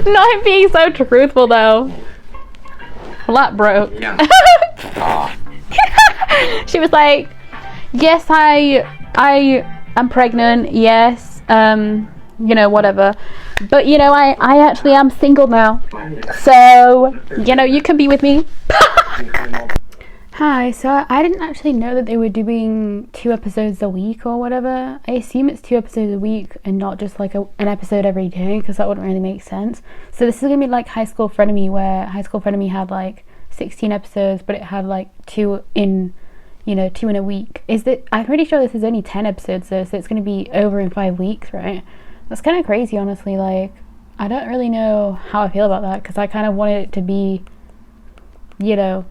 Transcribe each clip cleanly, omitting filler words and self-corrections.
Not being so truthful though. Flat broke. Yeah. She was like, yes, I am pregnant, yes, you know, whatever. But, you know, I actually am single now. So, you know, you can be with me. Hi, so I didn't actually know that they were doing 2 episodes a week or whatever. I assume it's 2 episodes a week and not just like an episode every day, because that wouldn't really make sense. So this is going to be like High School Frenemy, where High School Frenemy had like 16 episodes, but it had like 2 in a week. I'm pretty sure this is only 10 episodes though, so it's going to be over in 5 weeks, right? That's kind of crazy, honestly. Like, I don't really know how I feel about that, because I kind of wanted it to be, you know,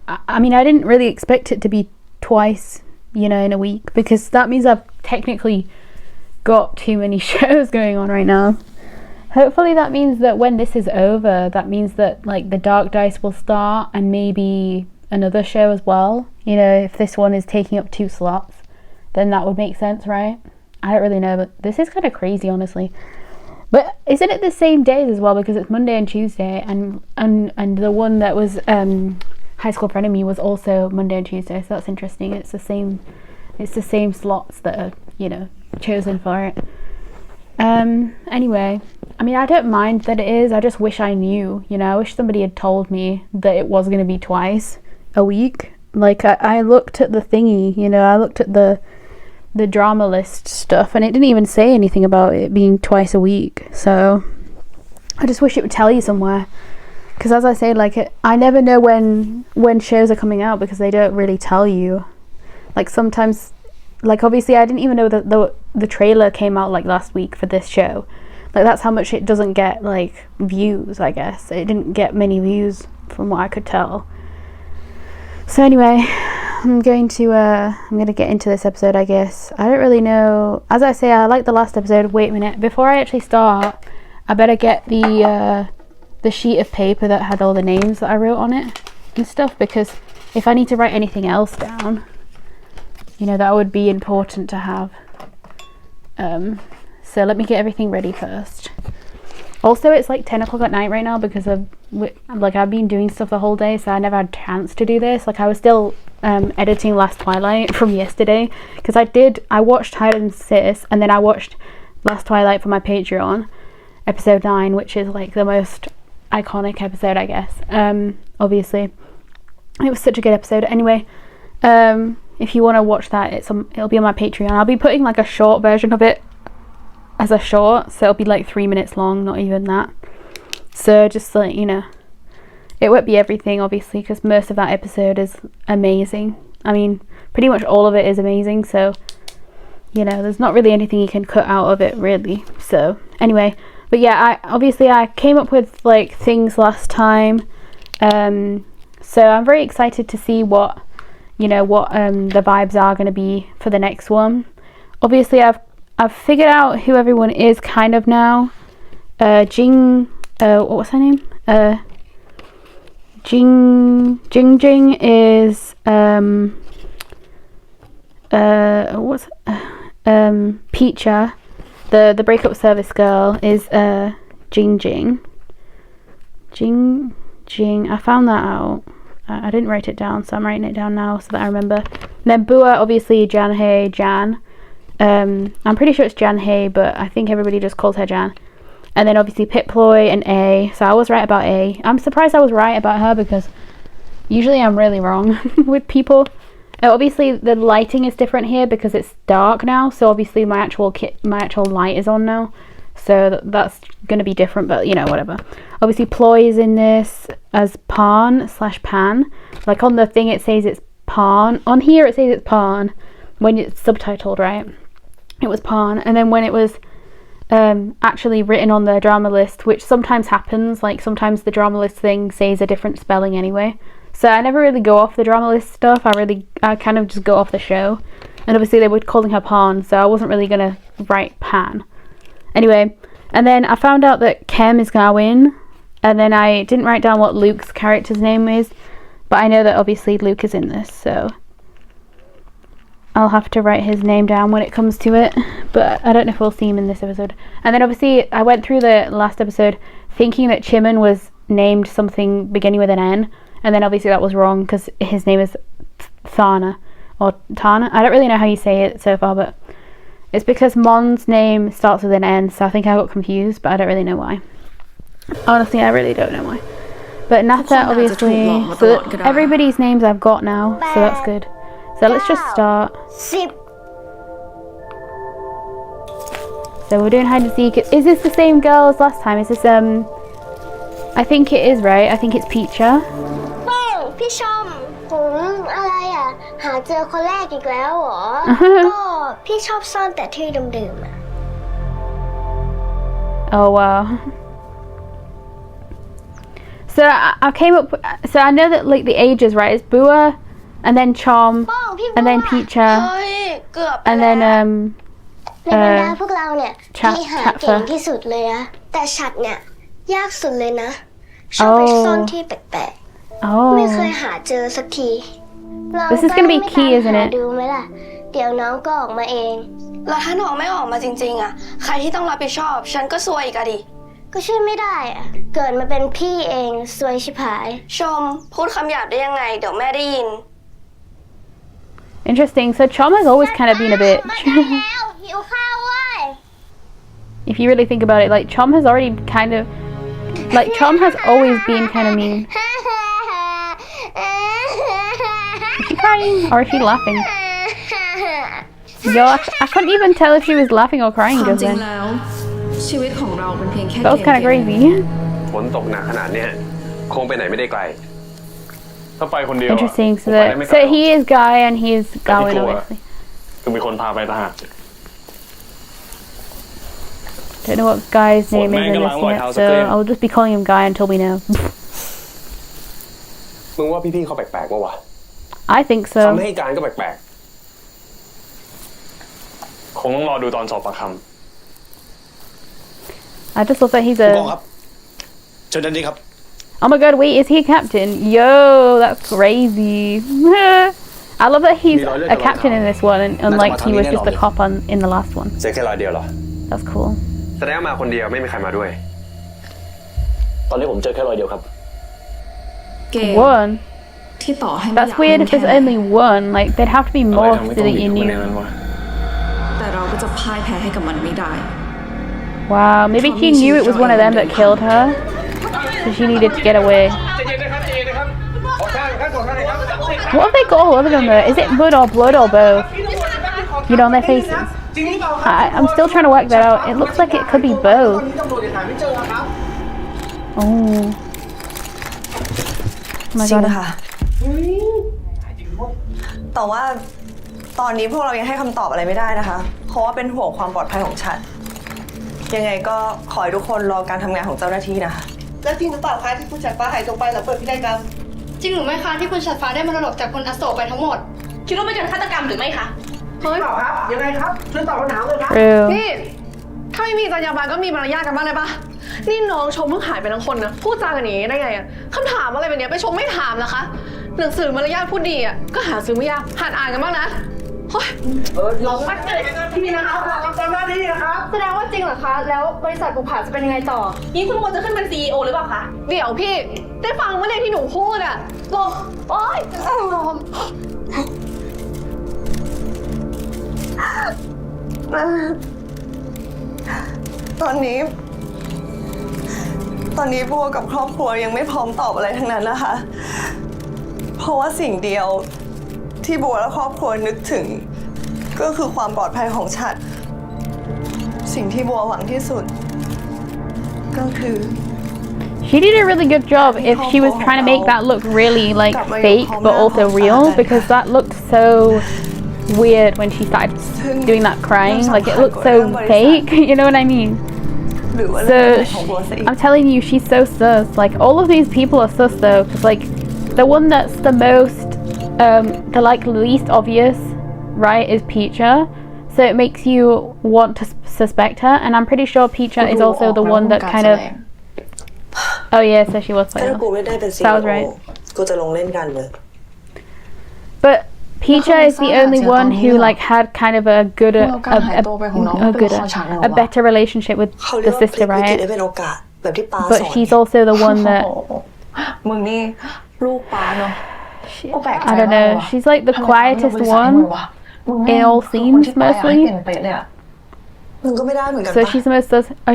I mean, I didn't really expect it to be twice, you know, in a week, because that means I've technically got too many shows going on right now. Hopefully that means that when this is over, that means that like the Dark Dice will start, and maybe another show as well. You know, if this one is taking up 2 slots, then that would make sense, right? I don't really know, but this is kind of crazy, honestly. But isn't it the same days as well, because it's Monday and Tuesday, and the one that was High School Frenemy was also Monday and Tuesday, so that's interesting. It's the same slots that are, you know, chosen for it. Anyway, I mean, I don't mind that it is. I just wish I knew, you know. I wish somebody had told me that it was going to be twice a week. Like, I looked at the thingy, you know, I looked at the drama list stuff, and it didn't even say anything about it being twice a week. So I just wish it would tell you somewhere, because as I say, like, I never know when shows are coming out, because they don't really tell you. Like, sometimes, like, obviously I didn't even know that the trailer came out like last week for this show. Like, that's how much it doesn't get like views, I guess. It didn't get many views from what I could tell. So anyway, I'm going to get into this episode, I guess. I don't really know. As I say, I like the last episode. Wait a minute, before I actually start, I better get the sheet of paper that had all the names that I wrote on it and stuff, because if I need to write anything else down, you know, that would be important to have. So let me get everything ready first. Also, it's like 10 o'clock at night right now, because I've been doing stuff the whole day, so I never had a chance to do this. Like, I was still editing Last Twilight from yesterday, because I watched Hide and Sis, and then I watched Last Twilight for my Patreon, episode 9, which is like the most iconic episode, I guess. Obviously, it was such a good episode. Anyway, if you want to watch that, it'll be on my Patreon. I'll be putting like a short version of it as a short, so it'll be like 3 minutes long, not even that. So just like, you know, it won't be everything, obviously, because most of that episode is amazing. I mean, pretty much all of it is amazing, so, you know, there's not really anything you can cut out of it, really. So anyway, but yeah, I came up with like things last time, so I'm very excited to see what the vibes are going to be for the next one. Obviously, I've figured out who everyone is kind of now. Jing, what was her name? Jing is Peacher. The breakup service girl is Jing. I found that out. I didn't write it down, so I'm writing it down now so that I remember. And then Bua, obviously Jan. I'm pretty sure it's Jan, but I think everybody just calls her Jan. And then obviously Pip-Ploy and A. So I was right about A. I'm surprised I was right about her, because usually I'm really wrong with people. Obviously the lighting is different here because it's dark now, so obviously my actual light is on now, so that's going to be different, but you know, whatever. Obviously Ploy is in this as Pan/Pan. Like on the thing it says it's Pan. On here it says it's Pan when it's subtitled, right? It was Pan. And then when it was actually written on the drama list, which sometimes happens, like sometimes the drama list thing says a different spelling anyway, so I never really go off the drama list stuff. I kind of just go off the show, and obviously they were calling her Pan, so I wasn't really gonna write Pan anyway. And then I found out that Kem is gonna win, and then I didn't write down what Luke's character's name is, but I know that obviously Luke is in this, so I'll have to write his name down when it comes to it, but I don't know if we'll see him in this episode. And then obviously I went through the last episode thinking that Chimin was named something beginning with an N, and then obviously that was wrong because his name is Thana or Tana. I don't really know how you say it so far, but it's because Mon's name starts with an N, so I think I got confused, but I don't really know why. Honestly, I really don't know why. But Natha, obviously, so everybody's names I've got now, so that's good. So let's just start. So we're doing hide and seek. Is this the same girl as last time? Is this I think it is, right? I think it's Peacha. พี่ชมอะไรอ่ะหาเจอคนแรกอีกแล้วเหรอก็พี่ชอบซ่อนแต่ที่ดื่มๆอ่ะ Oh wow. So I came up. So I know that like the ages, right? It's Bua, and then Chom, and then Peacha, and then ในบรรดาพวกเราเนี่ยพี่หาเก่งที่สุดเลยนะแต่ฉัดเนี่ยยากสุดเลยนะชอบไปซ่อนที่แปลกๆไม่เคยหาเจอสักที This is gonna be key, isn't it? ดูไหมล่ะเดี๋ยวน้องก็ออกมาเองแล้วถ้าน้องไม่ออกมาจริงๆอ่ะใครที่ต้องรับผิดชอบฉันก็ซวยอีกอะดิก็ช่วยไม่ได้อ่ะเกิดมาเป็นพี่เองซวยชิบหายชมพูดคำหยาบได้ยังไงเดี๋ยวแม่ได้ยิน Interesting. So Chom has always kind of been a bitch. If you really think about it, like Chom has already kind of, like Chom has always been kind of mean. Is she crying or is she laughing? Yo, I couldn't even tell if she was laughing or crying just then. That was kind of crazy. ฝนตกหนักขนาดเนี้ยคงไปไหนไม่ได้ไกล Interesting. So he is Guy and he is Gawin, obviously. คือมีคนพาไปต่างหาก Don't know what Guy's name is in this yet, so I'll just be calling him Guy until we know. มึงว่าพี่ๆเขาแปลกๆป่าววะ I think คำ so. ให้การก็แปลกๆคงต้องรอดูตอนสอบปากคำ I just love that he's ผู้กองค a. รับเชิญด้านนี้ครับ Oh my god, wait, is he a captain? Yo, that's crazy. I love that he's a captain in this one, and unlike he was just a cop in the last one. เจอแค่รอยเดียวเหรอ That's cool. แสดงมาคนเดียวไม่มีใครมาด้วย ตอนนี้ผมเจอแค่รอยเดียวครับ One? That's weird if there's only one. Like, there'd have to be more so that you knew. Wow, maybe he knew it was one of them that killed her, so she needed to get away. What have they got all over them though? Is it mud or blood or both? You know, on their faces? I'm still trying to work that out. It looks like it could be both. Oh. Oh my god. แต่ว่าตอนนี้พวกเรายังให้คำตอบอะไรไม่ได้นะคะเพราะว่าเป็นห่วงความปลอดภัยของฉันยังไงก็ขอให้ทุกคนรอการทำงานของเจ้าหน้าที่นะคะแล้วจริงหรือเปล่าคะที่คุณฉัดฟ้าหายตัวไปแล้วเปิดพินัยกรรมจริงหรือไม่คะที่คุณฉัดฟ้าได้มรดกจากคุณอโศกไปทั้งหมดคิดว่าเป็นการฆาตกรรมหรือไม่คะเฮ้ยตอบครับยังไงครับช่วยตอบคำถามเลยครับนี่ถ้าไม่มีจรรยาบรรณก็มีมารยาทกันบ้างได้ปะนี่น้องชมเพิ่งหายไปทั้งคนนะพูดจากันอย่างนี้ได้ไงอะคำถามอะไรแบบนี้ไปชมไม่ถามนะคะหนังสือมารยาทพูดดีอ่ะก็หาซื้อไม่ยากหัดอ่านกันบ้างนะลองมาเลยพี่นะครับจำได้ดีนะครับแสดงว่าจริงเหรอคะแล้วบริษัทบุกผาจะเป็นยังไงต่อนี่คุณควรจะขึ้นเป็น CEO หรือเปล่าคะเดี๋ยวพี่ได้ฟังเมื่อไหร่ที่หนูพูดอ่ะบอกโอ๊ยตอนนี้บัวกับครอบครัวยังไม่พร้อมตอบอะไรทั้งนั้นนะคะเพราะว่าสิ่งเดียวที่บัวและครอบครัวนึกถึงก็คือความปลอดภัยของฉันสิ่งที่บัวหวังที่สุดก็คือ She did a really good job if she was trying to make that look really like fake but also real, because that looked so weird when she started doing that crying. Like it looked so fake, you know what I mean? So I'm telling you, she's so sus. Like all of these people are sus though, because like the one that's the most the like least obvious, right, is Peacha. So it makes you want to suspect her, and I'm pretty sure Peacha is also the one that kind of. Oh yeah, so she was playing. That was right. But Pecha is the only one who like had kind of a good a better relationship with เขาเรีย the กว่าพลิ sister, กวิกฤต right? ให้เป็นโอกาสแบบที่ป้า But สอน she's also the one that มึงนี่ลูกป้าเนาะ I don't know. She's like the quietest one in all scenes mostly. มึงก็ไม่ได้เหมือนกัน So she's the most.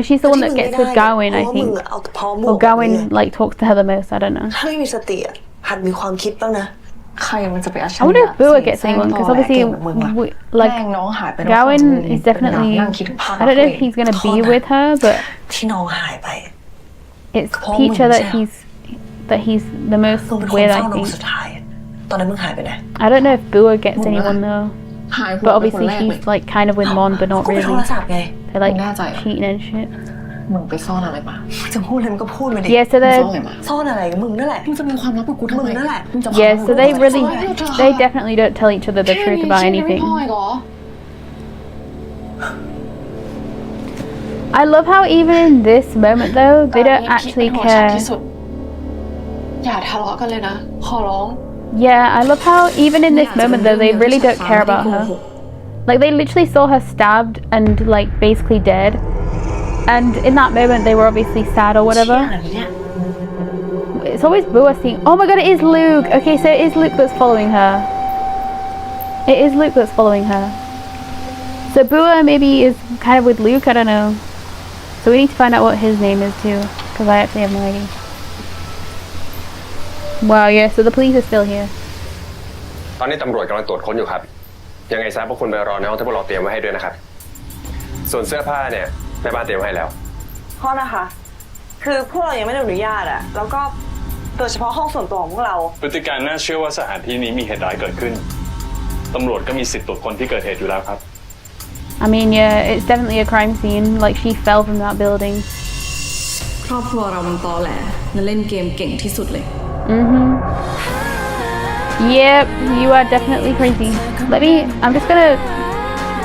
She's the one that gets with Gawain, I เพราะว่ามึง think. เอาแต่พอหม Or Gawain like talks to her the most. I don't know. ถ้าไม่มีสติอะหัดมีความคิดบ้างนะ ใครมันจะไปอัจฉริ I wonder ยะ if Bua gets anyone because obviously, like แม่งน้องหายไป Gawain is definitely. I don't know if he's gonna be with her, but ที่น้องหายไป it's Pecha that he's the most มึงเป็นคน with, เฝ้า I น้อง think. สุดท้ายตอนนั้นมึงหายไปไหน I don't know if Bua gets anyone though. หายหัว But เป็นคน obviously แรกเลย she's like kind of with Mon, but not กูไป really. โทรศัพท์ไง They're like That's right. cheating and shit. มึงไปซ่อนอะไรมา จะพูดอะไรมึงก็พูดมาดิ Yeah, so ซ่อน they อะไรมา ซ่อนอะไรมึงนั่นแหละ มึงจะมีความลับกับกูทำ มึง ไม นั่นแหละ มึงจะ yeah, so they definitely don't tell each other the truth about anything. I love how even in this moment though, they don't actually care. อย่าทะเลาะกันเลยนะขอร้อง Yeah, I love how even in this moment though, they really don't care about her. Like they literally saw her stabbed and like basically dead. And in that moment they were obviously sad or whatever. It's always Bua seeing, oh my god, it is Luke. Okay, so it is Luke that's following her. It is Luke that's following her. So Bua maybe is kind of with Luke, I don't know. So we need to find out what his name is too, because I actually have no idea. Wow, yeah, so the police are still here. ตอนนี้ตำรวจกำลังตรวจค้นอยู่ครับ ยังไงซะพวกคุณไปรอในห้องที่พวกเราเตรียมไว้ให้ด้วยนะครับ ส่วนเสื้อผ้าเนี่ยแม่บ้านเตรียมไว้ให้แล้ว เพราะนะคะ คือพวกเรายังไม่ได้อนุญาตอะแล้วก็โดยเฉพาะห้องส่วนตัวของพวกเรา พฤติการน่าเชื่อว่าสถานที่นี้มีเหตุร้ายเกิดขึ้น ตำรวจก็มีสิทธิ์ตรวจคนที่เกิดเหตุอยู่แล้วครับ I mean, yeah, it's definitely a crime scene. Like, she fell from that building. ครอบครัวเรามันตอแหลและเล่นเกมเก่งที่สุดเลย Yep, you are definitely crazy. I'm just gonna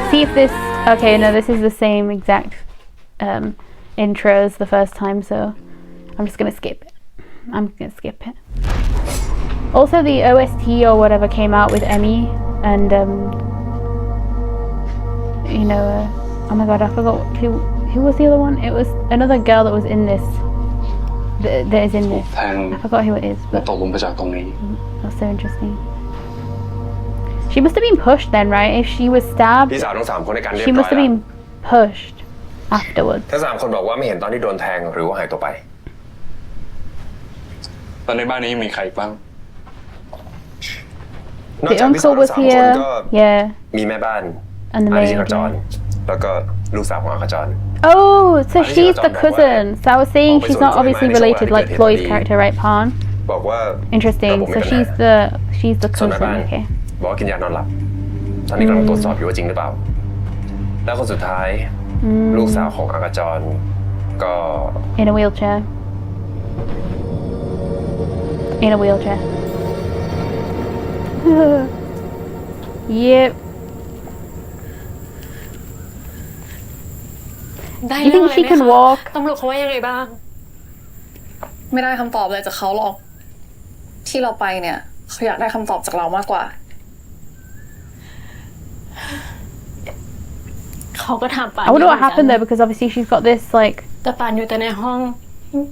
see if this, okay, no, this is the same exact intro as the first time, so I'm just gonna skip it. I'm gonna skip it. Also, the OST or whatever came out with Emmy, and, you know, oh my god, I forgot who was the other one? It was another girl that was in this. That is in this. I forgot who it is, but ตกลงไปจากตรงนี้ that's so interesting. She must have been pushed then, right? If she was stabbed, พี่สาวทั้ง3คนในการเรียบ she ร้อ must ย have แล้ว been pushed afterwards. ทั้ง3คนบอกว่าไม่เห็นตอนที่โดนแทงหรือว่าหายตัวไป ตอนในบ้านนี้มีใครบ้าง นอก The จากพี่สาว uncle ทั้ง was 3คน here, ก็ yeah, มีแม่บ้าน and the อาริ maid. ชิขจร Yeah. แล้วก็ลูกสาวของอาขจร Oh, so Alicia she's the John cousin. So I was saying Oh, she's so not it's obviously only related like minus Floyd's one character, right, Pan? บอกว่า Interesting. ผมมี So ปัญหา she's the ส่วนแม่ cousin. บ้าน Okay. บอกว่ากินยานอนหลับ ตอนนี้กำลังตรวจสอบอยู่ว่าจริงหรือเปล่า แล้วคนสุดท้าย ลูกสาวของอาขจรก็ In a wheelchair. In a wheelchair. Yep. ได้ You เรื่อง think อะไร she ไหม can คะ walk? ตำรวจเขาว่ายังไงบ้าง ไม่ได้คำตอบอะไรจากเขาหรอก ที่เราไปเนี่ยเขาอยากได้คำตอบจากเรามากกว่า เขาก็ถามปาน I wonder what happened though, because obviously she's got this like แต่ปานอยู่แต่ในห้อง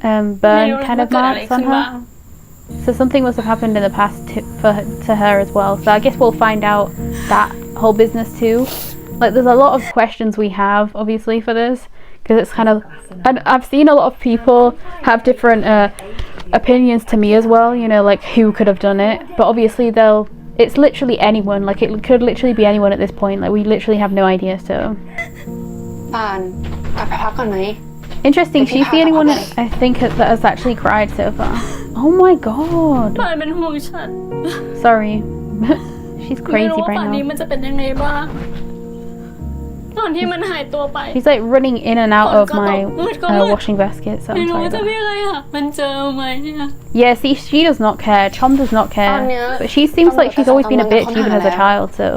ไม่ burn รู้เลย kind ว่า of เกิดอะไร marks ขึ้ on นบ้าง her. So something must have happened in the past to her as well. So I guess we'll find out that whole business too. Like there's a lot of questions we have obviously for this, because it's kind of, and I've seen a lot of people have different opinions to me as well, you know, like who could have done it, but obviously it's literally anyone, like it could literally be anyone at this point, like we literally have no idea. So ปานกลับไปพักก่อนไหม interesting, she's the only one I think that has actually cried so far. Oh my god, ปานเป็นห่วงฉัน sorry. She's ไม่ crazy รู้ว่า right ป่านนี้ now. มันจะเป็นยังไงบ้าง ตอนที่มันหายตัวไป She's like running in and out of my washing basket, so ไม่ I'm รู้ sorry ว่าจะ about มีอะไรอ่ะ มันเจอไหมเนี่ย that. Yeah, see, she does not care. Chom does not care. But she seems like she's always been a bitch even as a child, so.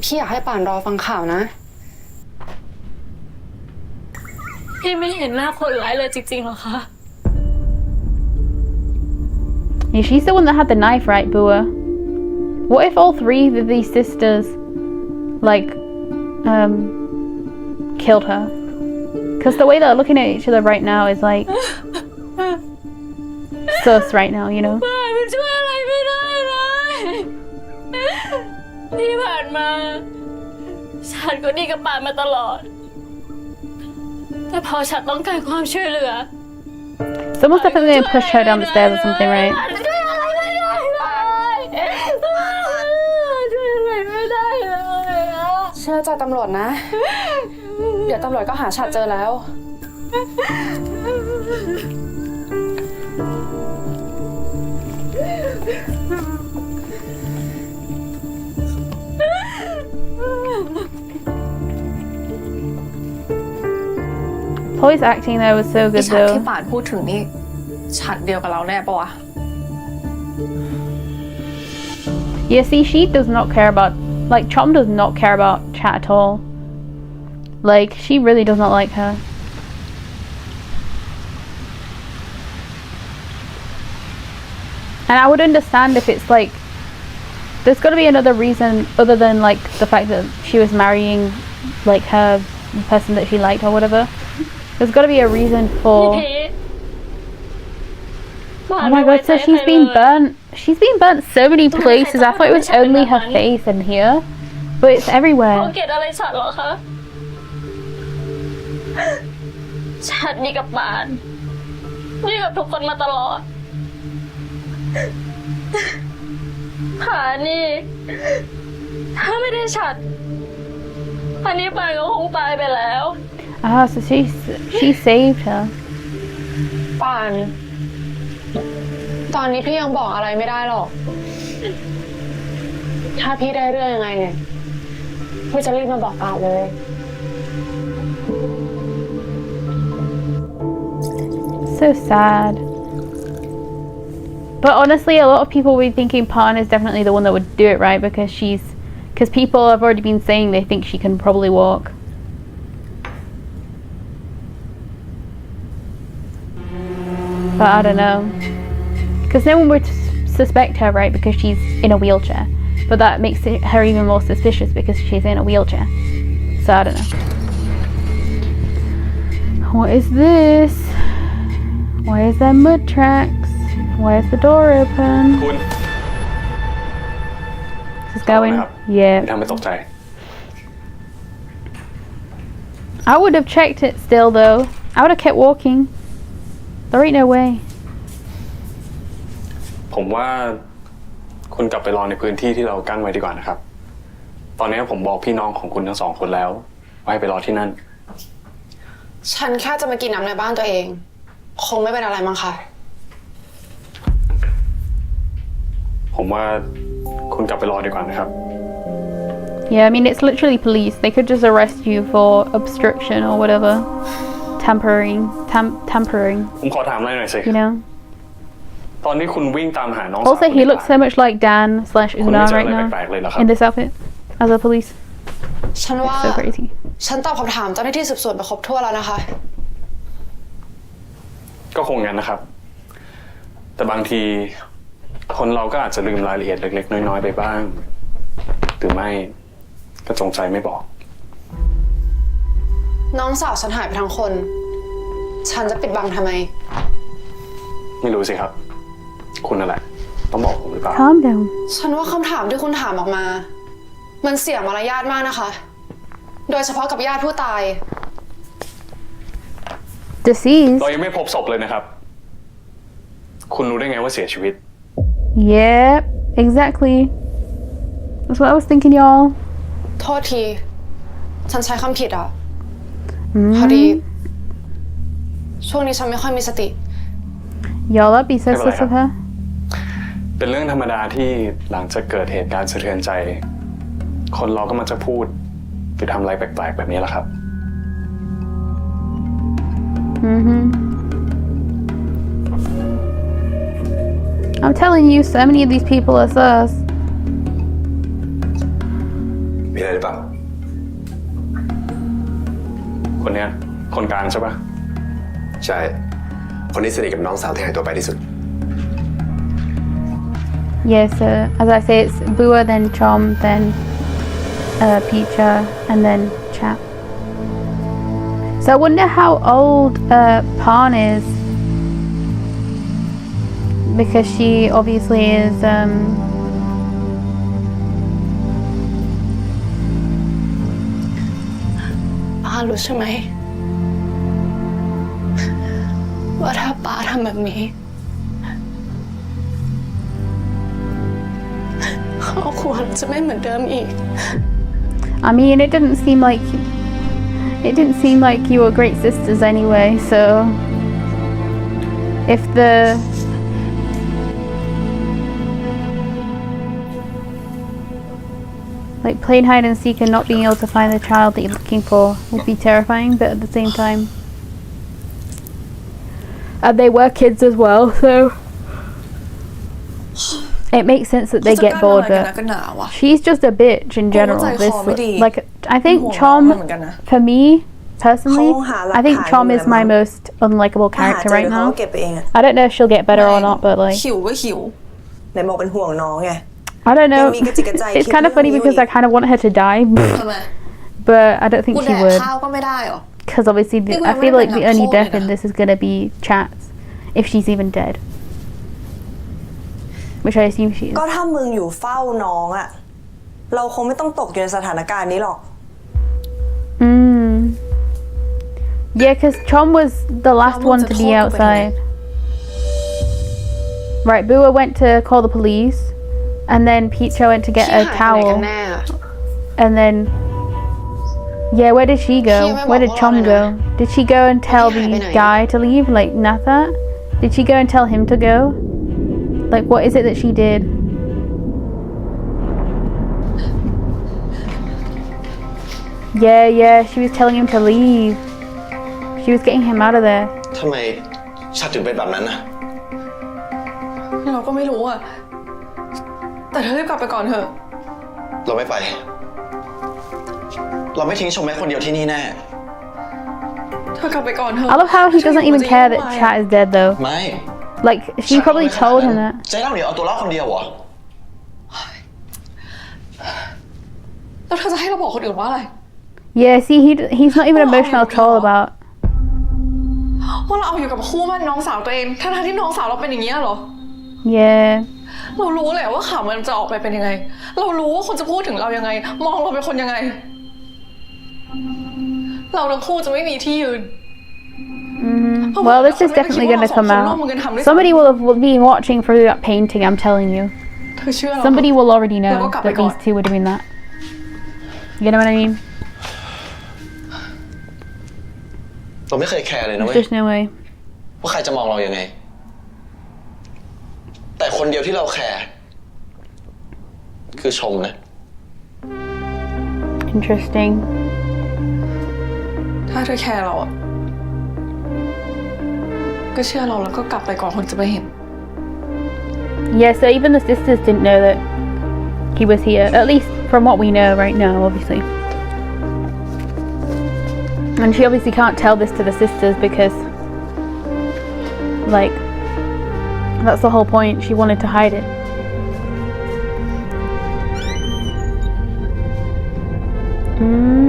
พี่อยากให้ป่านรอฟังข่าวนะ พี่ไม่เห็นหน้าคนร้ายเลยจริงๆหรอคะ Yeah, she's the one that had the knife, right, Bua? What if all three of these sisters, like, killed her? Because the way they're looking at each other right now is like sus right now, you know? บ้านมันช่วยอะไรไม่ได้เลยที่ผ่านมาฉันก็ดีกับป่านมาตลอดแต่พอฉันต้องการความช่วยเหลือ Someone's definitely gonna push her down the stairs or something, right? ช่วยอะไรไม่ได้เลยช่วยอะไรไม่ได้เลยอะ เชื่อใจตำรวจนะ เดี๋ยวตำรวจก็หาฉัดเจอแล้ว Chloe's acting there was so ไอ้ good ฉัดที่ though. ป่านพูดถึงนี่ฉัดเดียวกับเราแน่ปะวะ Yeah, see, she does not care about, like, Chom does not care about Chat at all. Like, she really does not like her. And I would understand if it's like, there's got to be another reason other than like the fact that she was marrying like the person that she liked or whatever. There's got to be a reason พี่ for. พี Oh my god, so she's been burnt. She's been burnt so many places. I thought it was only her face and here, but it's เขา everywhere. เกลียดอะไรฉันเหรอคะฉันนี่กับป่านนี่กับทุกคนมาตลอดผ่านนี่ถ้าไม่ได้ฉันอันนี้ป่านก็คงตายไปแล้ว Ah, so she saved her. ป่าน ตอนนี้พี่ยังบอกอะไรไม่ได้หรอก ถ้าพี่ได้เรื่องยังไงเนี่ยพี่จะรีบมาบอกป่านเลย So sad. But honestly, a lot of people will be thinking Pan is definitely the one that would do it, right? Because people have already been saying they think she can probably walk. But I don't know. Because no one would suspect her, right? Because she's in a wheelchair. But that makes her even more suspicious because she's in a wheelchair. So I don't know. What is this? Why is there mud tracks? Why is the door open? คุณ Is this going? ครับ Yeah. ทำให้ตกใจ I would have checked it still though. I would have kept walking. There ain't no way. ผมว่าคุณกลับไปรอในพื้นที่ที่เรากั้นไว้ดีกว่านะครับ ตอนนี้ผมบอกพี่น้องของคุณทั้งสองคนแล้วว่าให้ไปรอที่นั่น ฉันแค่จะมากินน้ำในบ้านตัวเอง คงไม่เป็นอะไรมั้งคะ ผมว่าคุณกลับไปรอดีกว่านะครับ Yeah, I mean it's literally police. They could just arrest you for obstruction or whatever. Tampering. ผมขอถามอะไรหน่อยสิ You know? ตอนนี้คุณวิ่งตามหาน้องสาว Also, he looks so much like Dan / คุณไม่ Una เจอ right อะไร now แปลกๆเลยเหรอครับ in this outfit as a police. ฉันว่า So crazy. ฉันตอบคำถามเจ้าหน้าที่สืบสวนไปครบถ้วนแล้วนะคะ ก็คงงั้นนะครับ แต่บางทีคนเราก็อาจจะลืมรายละเอียดเล็กๆน้อยๆไปบ้าง หรือไม่ก็จงใจไม่บอก น้องสาวฉันหายไปทั้งคน ฉันจะปิดบังทำไม ไม่รู้สิครับ คุณนั่นแหละต้องบอกผมหรือเปล่า Calm down. ฉันว่าคำถามที่คุณถามออกมา มันเสียมารยาทมากนะคะ โดยเฉพาะกับญาติผู้ตาย Deceased. เรายังไม่พบศพเลยนะครับ คุณรู้ได้ไงว่าเสียชีวิต Yep, exactly. That's what I was thinking, y'all. โทษที ฉันใช้คำผิดอ่ะ พอดี ช่วงนี้ฉันไม่ค่อยมีสติ Y'all, that'd be so Hey, sus of her. เป็นเรื่องธรรมดาที่หลังจากเกิดเหตุการณ์สะเทือนใจ คนเราก็มักจะพูดหรือทำอะไรแปลกๆแบบนี้แหละครับ I'm telling you, so many of these people are sus. มีอะไรหรือเปล่า คนเนี้ยคนกลางใช่ปะ ใช่ คนนี้สนิทกับน้องสาวที่หายตัวไปที่สุด Yeah, so as I say, it's Bua, then Chom, then Picha, and then Chat. So I wonder how old Pan is, because she obviously isป้ารู้ใช่ไหมว่าถ้าป้าทำแบบนี้ครอบครัวจะไม่เหมือนเดิมอีก I mean, it didn't seem like you were great sisters anyway, so if the like playing hide and seek and not being able to find the child that you're looking for would be terrifying, but at the same time they were kids as well, so it makes sense that they get bored, but she's just a bitch in general. This, like, I think Chom, for me personally, I think Chom is my most unlikable character right now. I don't know if she'll get better or not, but like, หิวก็หิวไหนบอกเป็นห่วงน้องไง I don't know. It's kind of funny because I kind of want her to die, ทำไม but I don't think กู she แดก would. ข้าวก็ไม่ได้หรอ Because obviously, I feel like the only death in this is gonna be Chat's, if she's even dead. Which I assume she is. ก็ถ้ามึงอยู่เฝ้าน้องอะเราคงไม่ต้องตกอยู่ในสถานการณ์นี้หรอก Yeah, because Chom was the last one to be outside. Right, Bua went to call the police, and then Picha went to get a towel, and then yeah, where did she go? Where did Chom go? Did she go and tell the guy to leave, like Natha? Did she go and tell him to go? Like, what is it that she did? Yeah, she was telling him to leave. She was getting him out of there. ทำไมชัดถึงเป็นแบบนั้นนะ เราก็ไม่รู้อะแต่เธอรีบกลับไปก่อนเถอะ เราไม่ไป เราไม่ทิ้งชมแม่คนเดียวที่นี่แน่ เธอกลับไปก่อนเถอะ I love how he doesn't even care that Chat is dead though. ไม่ Like, she probably told him that. ใจเราเนี่ยเอาตัวรอดคนเดียวเหรอ แล้วเธอจะให้เราบอกคนอื่นว่าอะไร Yeah, see, he's not even emotional at all about. ว่าเราเอาอยู่กับคู่มั่นน้องสาวตัวเองทั้งที่น้องสาวเราเป็นอย่างนี้เหรอ Yeah. เรารู้แหละว่าข่าวมันจะออกไปเป็นยังไง เรารู้ว่าคนจะพูดถึงเรายังไง มองเราเป็นคนยังไง เราทั้งคู่จะไม่มีที่ยืน Well, this is definitely going to come out. Somebody will have been watching through that painting, I'm telling you. เธอเชื่อเรา Somebody will already know แล้วก็กลับไป that ก่อน these two were doing that. You know what I mean? เราไม่เคยแคร์เลยนะเว้ย There's no way. ว่าใครจะมองเรายังไง แต่คนเดียวที่เราแคร์คือชมนะ Interesting. ถ้าเธอแคร์เราอะก็เชื่อเราแล้วก็กลับไปก่อนคนจะไปเห็น Yeah, so even the sisters didn't know that he was here. At least from what we know right now, obviously. And she obviously can't tell this to the sisters because, like, that's the whole point. She wanted to hide it.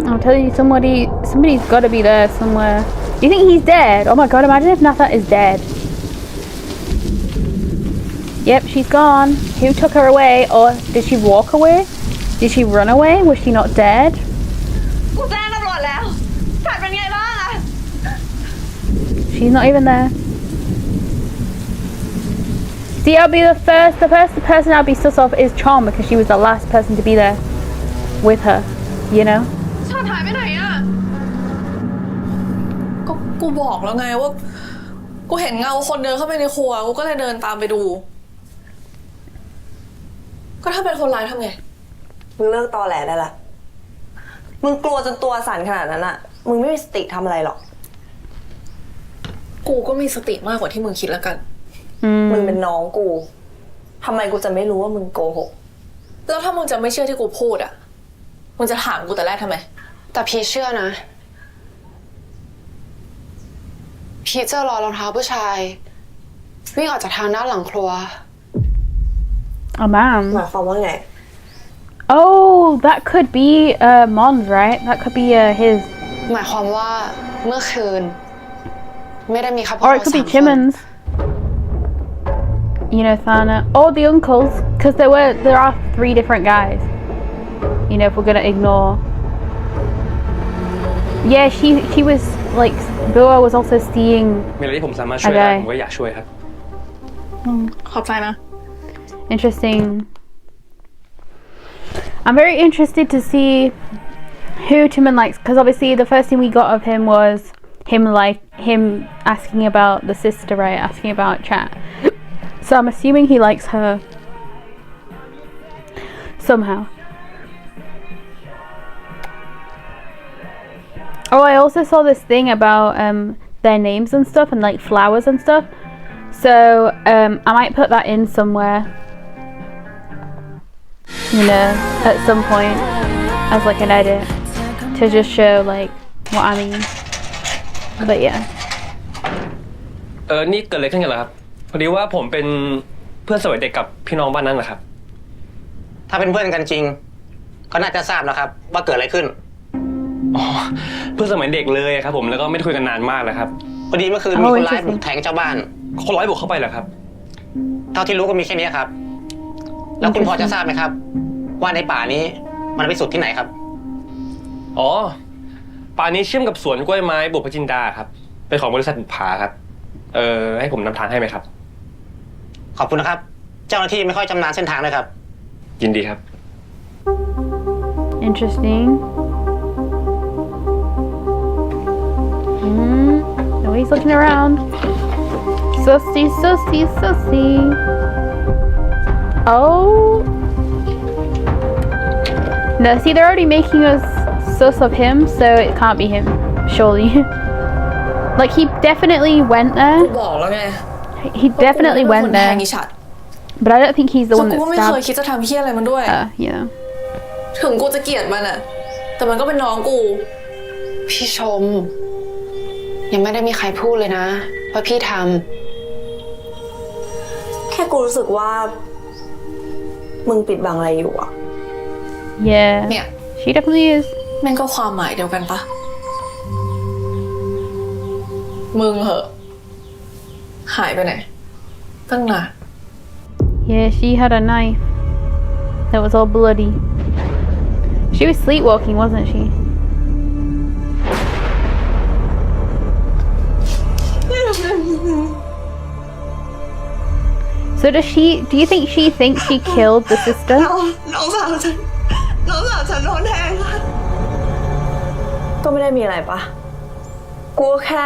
I'll tell you, somebody's got to be there somewhere. Do you think he's dead? Oh my god, imagine if Natha is dead. Yep, she's gone. Who took her away? Or did she walk away? Did she run away? Was she not dead? กูแจ้งตำรวจแล้วฉันเป็นไงบ้างอะ She's not even there. See, I'll be the person I'll be sus of is Chom because she was the last person to be there with her, you know? ฉันหายไปไหนอะก็กูบอกแล้วไงว่ากูเห็นเงาคนเดินเข้าไปในครัวกูก็เลยเดินตามไปดู ก็ถ้าเป็นคนร้ายทำไง มึงเลิกตอแหลได้ละ มึงกลัวจนตัวสั่นขนาดนั้นอะมึงไม่มีสติทำอะไรหรอก กูก็มีสติมากกว่าที่มึงคิดแล้วกัน มึงเป็นน้องกูทำไมกูจะไม่รู้ว่ามึงโกหก แล้วถ้ามึงจะไม่เชื่อที่กูพูดอะมึงจะถามกูแต่แรกทำไม แต่พีเชื่อนะ พีเจอรอยรองเท้าผู้ชายวิ่งออกจากทางด้านหลังครัว a man หมายความว่าไง oh that could be Mons right that could be his หมายความว่าเมื่อคืน ไม่ได้มีแค่พวก or เรา it could สา be มคน Chimon's you know Thana or the uncles because there are 3 different guys you know if we're gonna ignore yeah she was like Bua was also seeing มีอะไรที่ผมสามารถช่วยได้ผมก็อยากช่วยครับ ขอบใจนะ interesting I'm very interested to see who Timon likes because obviously the first thing we got of him was him asking about the sister, right? Asking about chat. So I'm assuming he likes her somehow. Oh, I also saw this thing about their names and stuff and like flowers and stuff. So I might put that in somewhere. You know, at some point as like an edit to just show like what I mean. But yeah. นี่เกิดอะไรขึ้นกันเหรอครับพอดีว่าผมเป็นเพื่อนสมัยเด็กกับพี่น้องบ้านนั้นแหละครับ ถ้าเป็นเพื่อนกันจริง ก็น่าจะทราบแล้วครับ ว่าเกิดอะไรขึ้น อ๋อเพื่อนสมัยเด็กเลยครับผมแล้วก็ไม่ได้คุยกันนานมากแล้วครับ พอดีเมื่อคืนมีคนร้ายบุกแทงเจ้าบ้าน คนร้ายบุกเข้าไปเหรอครับ เท่าที่รู้ก็มีแค่นี้ครับ แล้วคุณพอจะทราบไหมครับ ว่าในป่านี้มันไปสุดที่ไหนครับ อ๋อป่านี้เชื่อมกับสวนกล้วยไม้บุพจินดาครับเป็นของบริษัทบุพภาครับให้ผมนำทางให้ไหมครับ ขอบคุณนะครับ เจ้าหน้าที่ไม่ค่อยชำนาญเส้นทางเลยครับ ยินดีครับ Interesting. No, he's looking around. Sussy, sussy, sussy. Oh. No, see, they're already making us sus of him, so it can't be him, surely. Like, he definitely went กู there. บอกแล้วไง He definitely ว่ากู went เป็นคนแท there. งอีฉัด But I don't think he's the ซึ่ง one กู that ก็ไม่เคย stabbed. คิดจะทำเฮี้ยอะไรมันด้วย Yeah. ถึงกูจะเกลียดมันอะแต่มันก็เป็นน้องกู พี่ชม ยังไม่ได้มีใครพูดเลยนะ ว่าพี่ท แค่กูรู้สึกว่า มึงปิดบังอะไรอยู่อะ Yeah. เนี่ย She definitely is. แม่งก็ความหมายเดียวกันปะมึงเหอะ หายไปไหน ตั้งนาน Yeah, she had a knife that was all bloody. She was sleepwalking, wasn't she? So do you think she thinks she killed the sister? น้องสาวฉันโดนแทงก็ไม่ได้มีอะไรปะกูแค่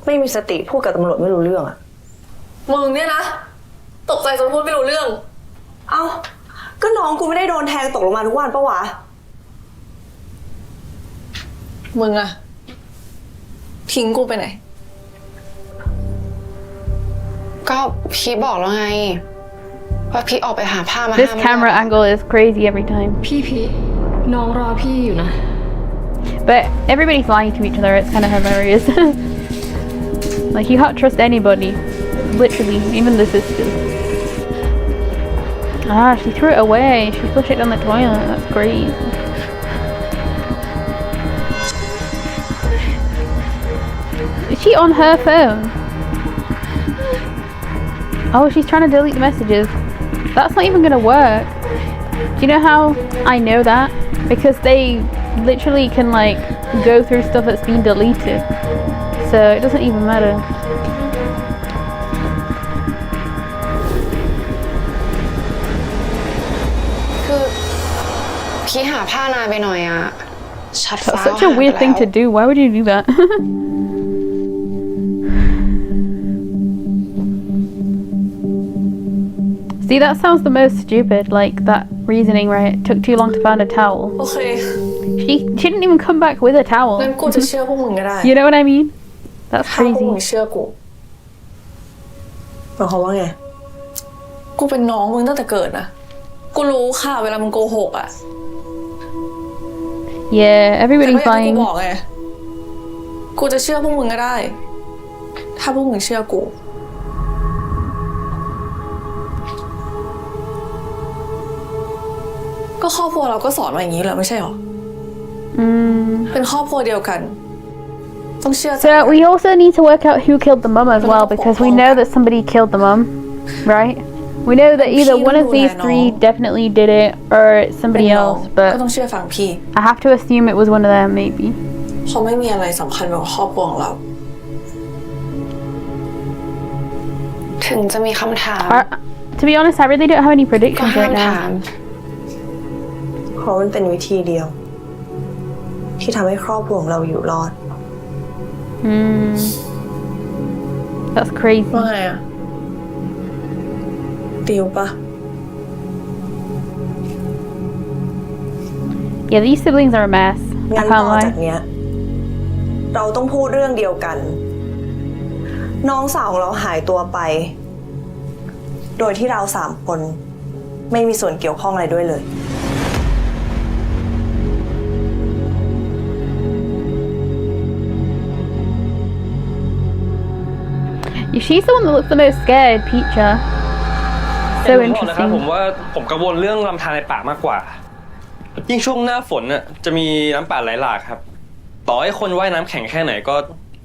ไม่มีสติพูดกับตำรวจไม่รู้เรื่องอะ มึงเนี่ยนะ ตกใจจนพูดไม่รู้เรื่อง เอ้าก็น้องกูไม่ได้โดนแทงตกลงมาทุกวันปะวะ มึงอะทิ้งกูไปไหน ำก็พี่บอกแล้วไง ว่าพี่ออกไปหาผ้ามา This camera angle is crazy every time. พี่น้องรอพี่อยู่นะ But everybody's lying to each other. It's kind of hilarious. Like, you can't trust anybody. Literally, even the sisters. Ah, she threw it away. She flushed it down the toilet. That's great. Is she on her phone? Oh, she's trying to delete the messages. That's not even gonna work. Do you know how I know that? Because they literally can like go through stuff that's been deleted. So it doesn't even matter. คือพี่หาผ้านานไปหน่อยอะชัดฟ้า That's such a weird thing to do. Why would you do that? See, that sounds the most stupid. Like that reasoning, right? It took too long to find a towel. โอเค She didn't even come back with a งั้น towel. กูจะเชื่อพวกมึงก็ได้ You know what I mean? That's ถ้าพวกมึง crazy. เชื่อกู หมายความว่าไง กูเป็นน้องมึงตั้งแต่เกิดนะ กูรู้ค่ะเวลามึงโกหกอะ Yeah, แต่ everybody's ก็อย่างที่ lying. กูบอกไง กูจะเชื่อพวกมึงก็ได้ ถ้าพวกมึงเชื่อกู ก็ครอบครัวเราก็สอนมาอย่างนี้แล้วไม่ใช่หรอเป็นครอบครัวเดียวกันต้องเชื่อใจ So we also need to work out who killed the mum as well, because we know that somebody killed the mum, right? We know that either one of these three definitely did it or somebody เป็นน้อง else, ก็ but ต้องเชื่อฟังพี่ I have to assume it was one of them, maybe. เพราะไม่มีอะไรสำคัญแบบครอบครัวของเรา ถึงจะมีคำถาม To be honest, I really don't have any ก็ predictions ห้าม right ถาม now. เพราะมันเป็นวิธีเดียว ที่ทำให้ครอบครัวของเราอยู่รอด That's crazy. ว่าไงอะติวปะ Yeah, these siblings are a mess. I งั้น can't ต่อจาก lie. เนี้ย เราต้องพูดเรื่องเดียวกัน น้องสาวของเราหายตัวไป โดยที่เรา3 คนไม่มีส่วนเกี่ยวข้องอะไรด้วยเลย She's the one that looks the most scared, Peacher. แต่ So ผมบอกนะครับ interesting. ผมว่าผมกังวลเรื่องลำธารในป่ามากกว่า ยิ่งช่วงหน้าฝนน่ะจะมีน้ำป่าไหลหลากครับ ต่อให้คนว่ายน้ำแข็งแค่ไหนก็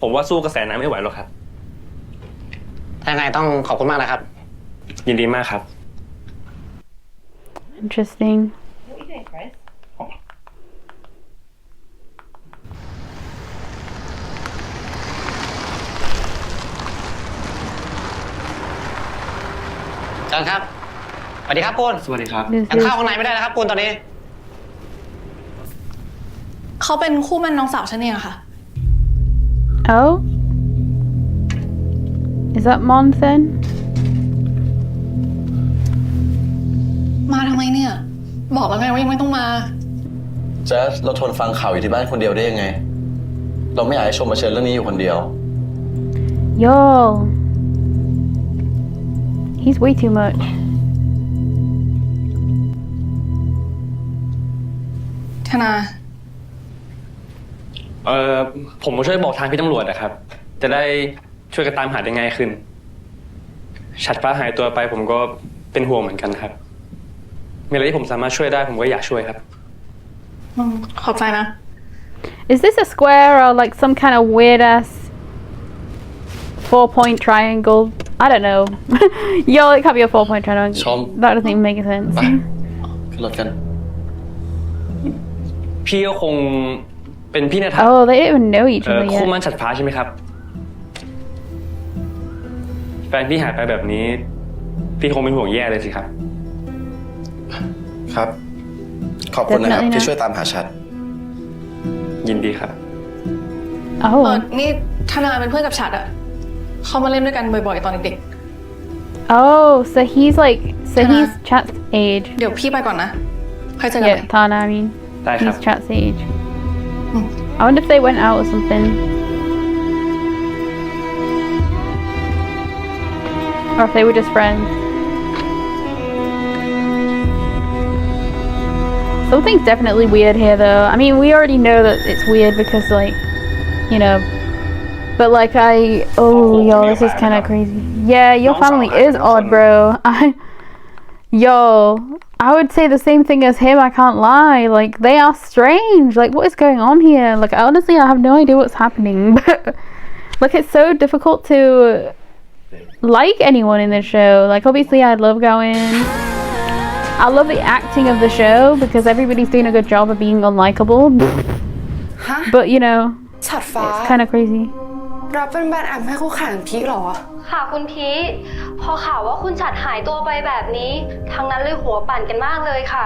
ผมว่าสู้กระแสน้ำไม่ไหวหรอกครับ ถ้ายังไงต้องขอบคุณมากนะครับ ยินดีมากครับ Interesting. เชิญครับ สวัสดีครับคุณ สวัสดีครับ ยังเข้าข้างในไม่ได้นะครับคุณตอนนี้ เขาเป็นคู่มั่นน้องสาวฉันเองอะค่ะ Oh? Is that Mon then? มาทำไมเนี่ย บอกแล้วไงว่ายังไม่ต้องมา แจ๊สเราทนฟังข่าวอยู่ที่บ้านคนเดียวได้ยังไง เราไม่อยากให้ชมมาเชิญเรื่องนี้อยู่คนเดียว Yo. He's way too much. ธนา ผมมาช่วยบอกทางพี่ตำรวจนะครับ จะได้ช่วยกันตามหาได้ง่ายขึ้น ฉัดฟ้าหายตัวไปผมก็เป็นห่วงเหมือนกันครับ มีอะไรที่ผมสามารถช่วยได้ผมก็อยากช่วยครับ ขอบใจนะ Is this a square or like some kind of weird ass 4-point triangle? I don't know. Yo, it can't be a 4-point triangle. Tom. That doesn't even make sense. ไปขึ้นรถกัน พี่ก็คงเป็นพี่ในฐานะ Oh, they don't even know each other คู่ yet. มั่นฉัดฟ้าใช่ไหมครับ แฟนพี่หายไปแบบนี้ พี่คงเป็นห่วงแย่เลยสิครับ ครับ ขอบคุณนะครับ Definitely ที่ช่วยตามหาชัด ยินดีครับ Oh. นี่ธนาเป็นเพื่อนกับฉัดอะเขามาเล่นด้วยกันบ่อยๆตอนเด็ก Oh, so he's like, so Tana. he's Chat's age. ๆ เดี๋ยวพี่ไปก่อนนะค่อยเจอกันให Yeah, ม่ Tana, I mean. ได้ครับ He's Chat's age. I wonder if they went out or something. Or if they were just friends. Something's definitely weird here though. I mean, we already know that it's weird because like, you know, but like oh yo, this is kind of crazy. Yeah, your family is odd, bro. Yo, I would say the same thing as him, I can't lie. Like, they are strange. Like, what is going on here? Like, honestly, I have no idea what's happening. But, like, it's so difficult to like anyone in this show. Like, obviously, I love going. I love the acting of the show because everybody's doing a good job of being unlikable. But, you know, ฉัดฟ้า it's kind of crazy. รับเป็นแบรนด์แอมให้คู่แข่งพีคเหรอ ค่ะคุณพีทพอข่าวว่าคุณฉัดหายตัวไปแบบนี้ทางนั้นเลยหัวปั่นกันมากเลยค่ะ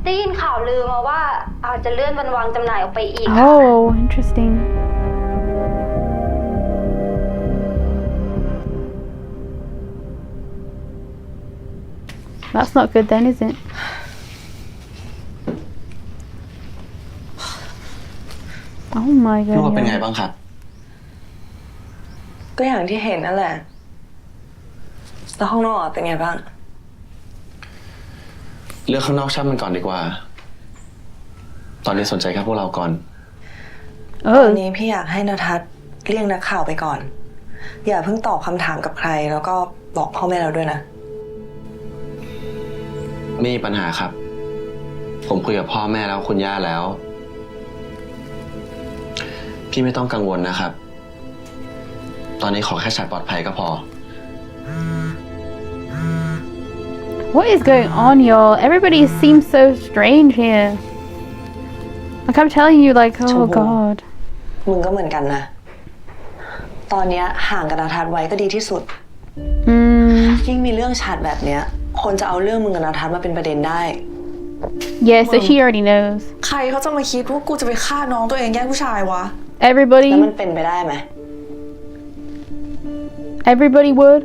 ได้ยินข่าวลือมาว่าอาจจะเลื่อนวันวางจำหน่ายออกไปอีกค่ะ Oh, interesting. That's not good then, is it? Oh my พี่ว่าเป็นไง god. บ้างครับ ก็อย่างที่เห็นนั่นแหละแล้วห้องนอกเป็นไงบ้าง เลือกข้างนอกช่างมันก่อนดีกว่า ตอนนี้สนใจแค่พวกเราก่อน ตอน Oh, นี้พี่อยากให้นทัศน์เลี่ยงนักข่าวไปก่อน อย่าเพิ่งตอบคำถามกับใคร แล้วก็บอกพ่อแม่เราด้วยนะ มีปัญหาครับ ผมคุยกับพ่อแม่แล้วคุณย่าแล้ว พี่ไม่ต้องกังวลนะครับ ตอนนี้ขอแค่ฉัดปลอดภัยก็พอ What is going on, y'all? Everybody seems so strange here. Like I'm telling you, like, oh god. มึงก็เหมือนกันนะ ตอนเนี้ยห่างกับนาทัศน์ไว้ก็ดีที่สุด ยิ่งมีเรื่องฉัดแบบเนี้ย คนจะเอาเรื่องมึงกับนาทัศน์มาเป็นประเด็นได้ Yeah, so she already knows. ใครเขาจะมาคิดว่ากูจะไปฆ่าน้องตัวเองแย่งผู้ชายวะ Everybody. แล้วมันเป็นไปได้ไหม Everybody would.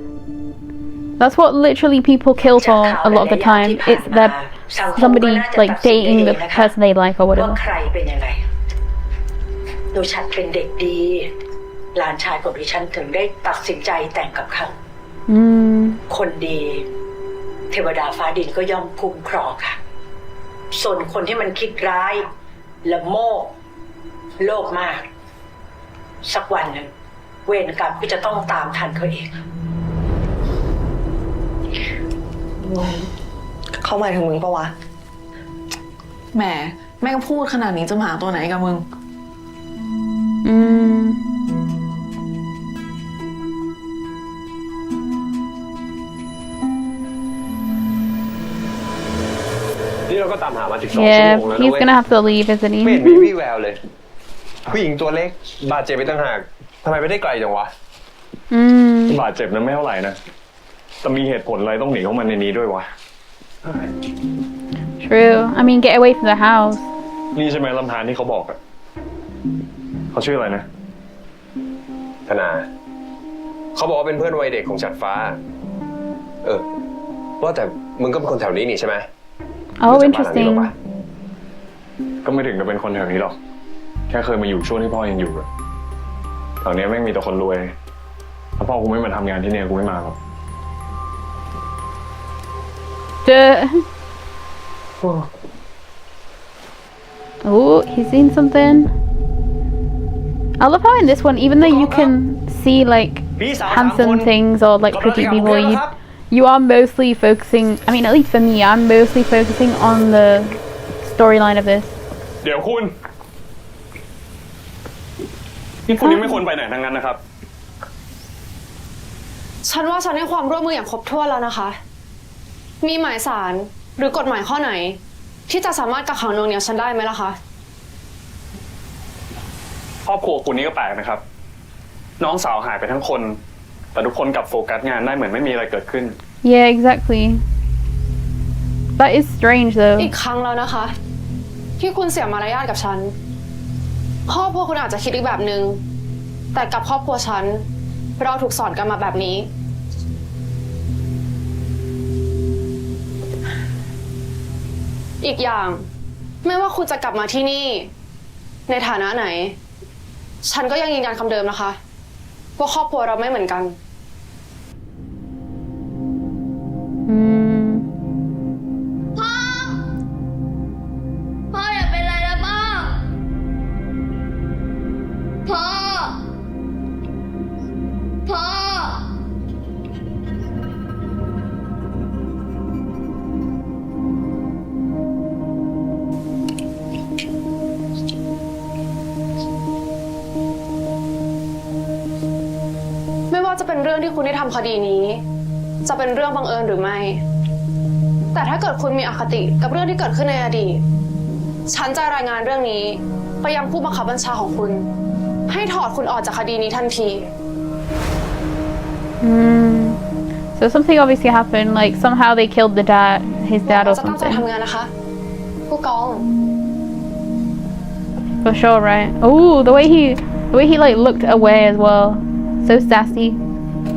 That's what literally people kill for a lot of the time. It's that somebody like dating the person they like or ว่า whatever. ใครเป็นยังไงหนูชัดเป็นเด็กดี หลานชายของดิฉันถึงได้ตัดสินใจแต่งกับเขา คนดี เทวดาฟ้าดินก็ย่อมคุ้มครองค่ะ ส่วนคนที่มันคิดร้ายละโมบโลภมาก สักวันหนึ่งเวรกรรมก็จะต้องตามทันเขาเอง เขาหมายถึงมึงปะวะ แหมแม่งพูดขนาดนี้จะมาหาตัวไหนกับมึง นี่เราก็ตามหามาถึง2 ชั่วโมงแล้ว Yeah, นะ he's เว้ย gonna have to leave, isn't ไม่เห็นมี he? วี่แววเลย ผู้หญิงตัวเล็กบาดเจ็บไปตั้งหากทำไมไม่ได้ไกลจังวะ บาดเจ็บนั้นไม่เท่าไหร่นะแต่มีเหตุผลอะไรต้องหนีเข้ามาในนี้ด้วยวะ True. I mean, get away from the house. นี่ใช่ไหมลำธารที่เขาบอกอะเขาชื่ออะไรนะ ธนา เขาบอกว่าเป็นเพื่อนวัยเด็กของฉัดฟ้า ว่าแต่มึงก็เป็นคนแถวนี้นี่ใช่ไหม Oh, interesting. ก็ไม่ถึงกับเป็นคนแถวนี้หรอก แค่เคยมาอยู่ช่วงที่พ่อยังอยู่อะตอนนี้แม่งมีแต่คนรวย ถ้าพ่อกูไม่มาทำงานที่เนี่ยกูไม่มาหรอก Duh. Oh, he's seen something. I love how in this one, even though you can see like handsome things or like pretty people, you are mostly focusing, I mean, at least for me, I'm mostly focusing on the storyline of this. เดี๋ยวคุณนี่คุณนี่ไม่ควรไปไหนทั้งนั้นนะครับ ฉันว่าฉันให้ความร่วมมืออย่างครบถ้วนแล้วนะคะ มีหมายสารหรือกฎหมายข้อไหน ที่จะสามารถกักขังนวงเหนี่ยวฉันได้ไหมล่ะคะ ครอบครัวคุณนี่ก็แปลกนะครับ น้องสาวหายไปทั้งคน แต่ทุกคนกลับโฟกัสงานได้เหมือนไม่มีอะไรเกิดขึ้น Yeah, exactly. That is strange though. อีกครั้งแล้วนะคะ ที่คุณเสียมารยาทกับฉันครอบครัวคุณอาจจะคิดอีกแบบนึง แต่กับครอบครัวฉันเราถูกสอนกันมาแบบนี้ อีกอย่างไม่ว่าคุณจะกลับมาที่นี่ในฐานะไหน ฉันก็ยังยืนยันคำเดิมนะคะว่าครอบครัวเราไม่เหมือนกัน พ่ออย่าเป็นไรนะพ่อ พ่อ พ่อ ไม่ว่าจะเป็นเรื่องที่คุณได้ทำคดีนี้ จะเป็นเรื่องบังเอิญหรือไม่ แต่ถ้าเกิดคุณมีอคติกับเรื่องที่เกิดขึ้นในอดีต ฉันจะรายงานเรื่องนี้ไปยังผู้บังคับบัญชาของคุณ ให้ถอดคุณออกจากคดีนี้ทันที So something obviously happened, like somehow they killed the dad, his dad or จะตั้งใจ something. ทำงานนะคะ ผู้กอง For sure, right? Oh, the way he like looked away as well. So sassy.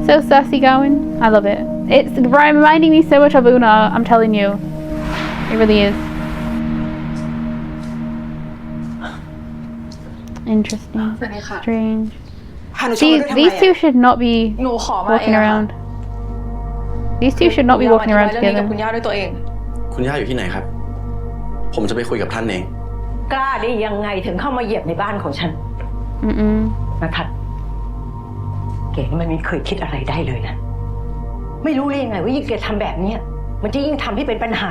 So sassy going. I love it. It's reminding me so much of Una, I'm telling you. It really is. Interesting. Strange. These two should not be walking around. These two should not be walking around กับ together. คุณย่าด้วยตัวเอง คุณย่าอยู่ที่ไหนครับ ผมจะไปคุยกับท่านเอง กล้าได้ยังไงถึงเข้ามาเหยียบในบ้านของฉันนะทัดแกนี่มันไม่เคยคิดอะไรได้เลยนะ ไม่รู้เลยยังไงว่ายิ่งแกทำแบบนี้มันจะยิ่งทำให้เป็นปัญหา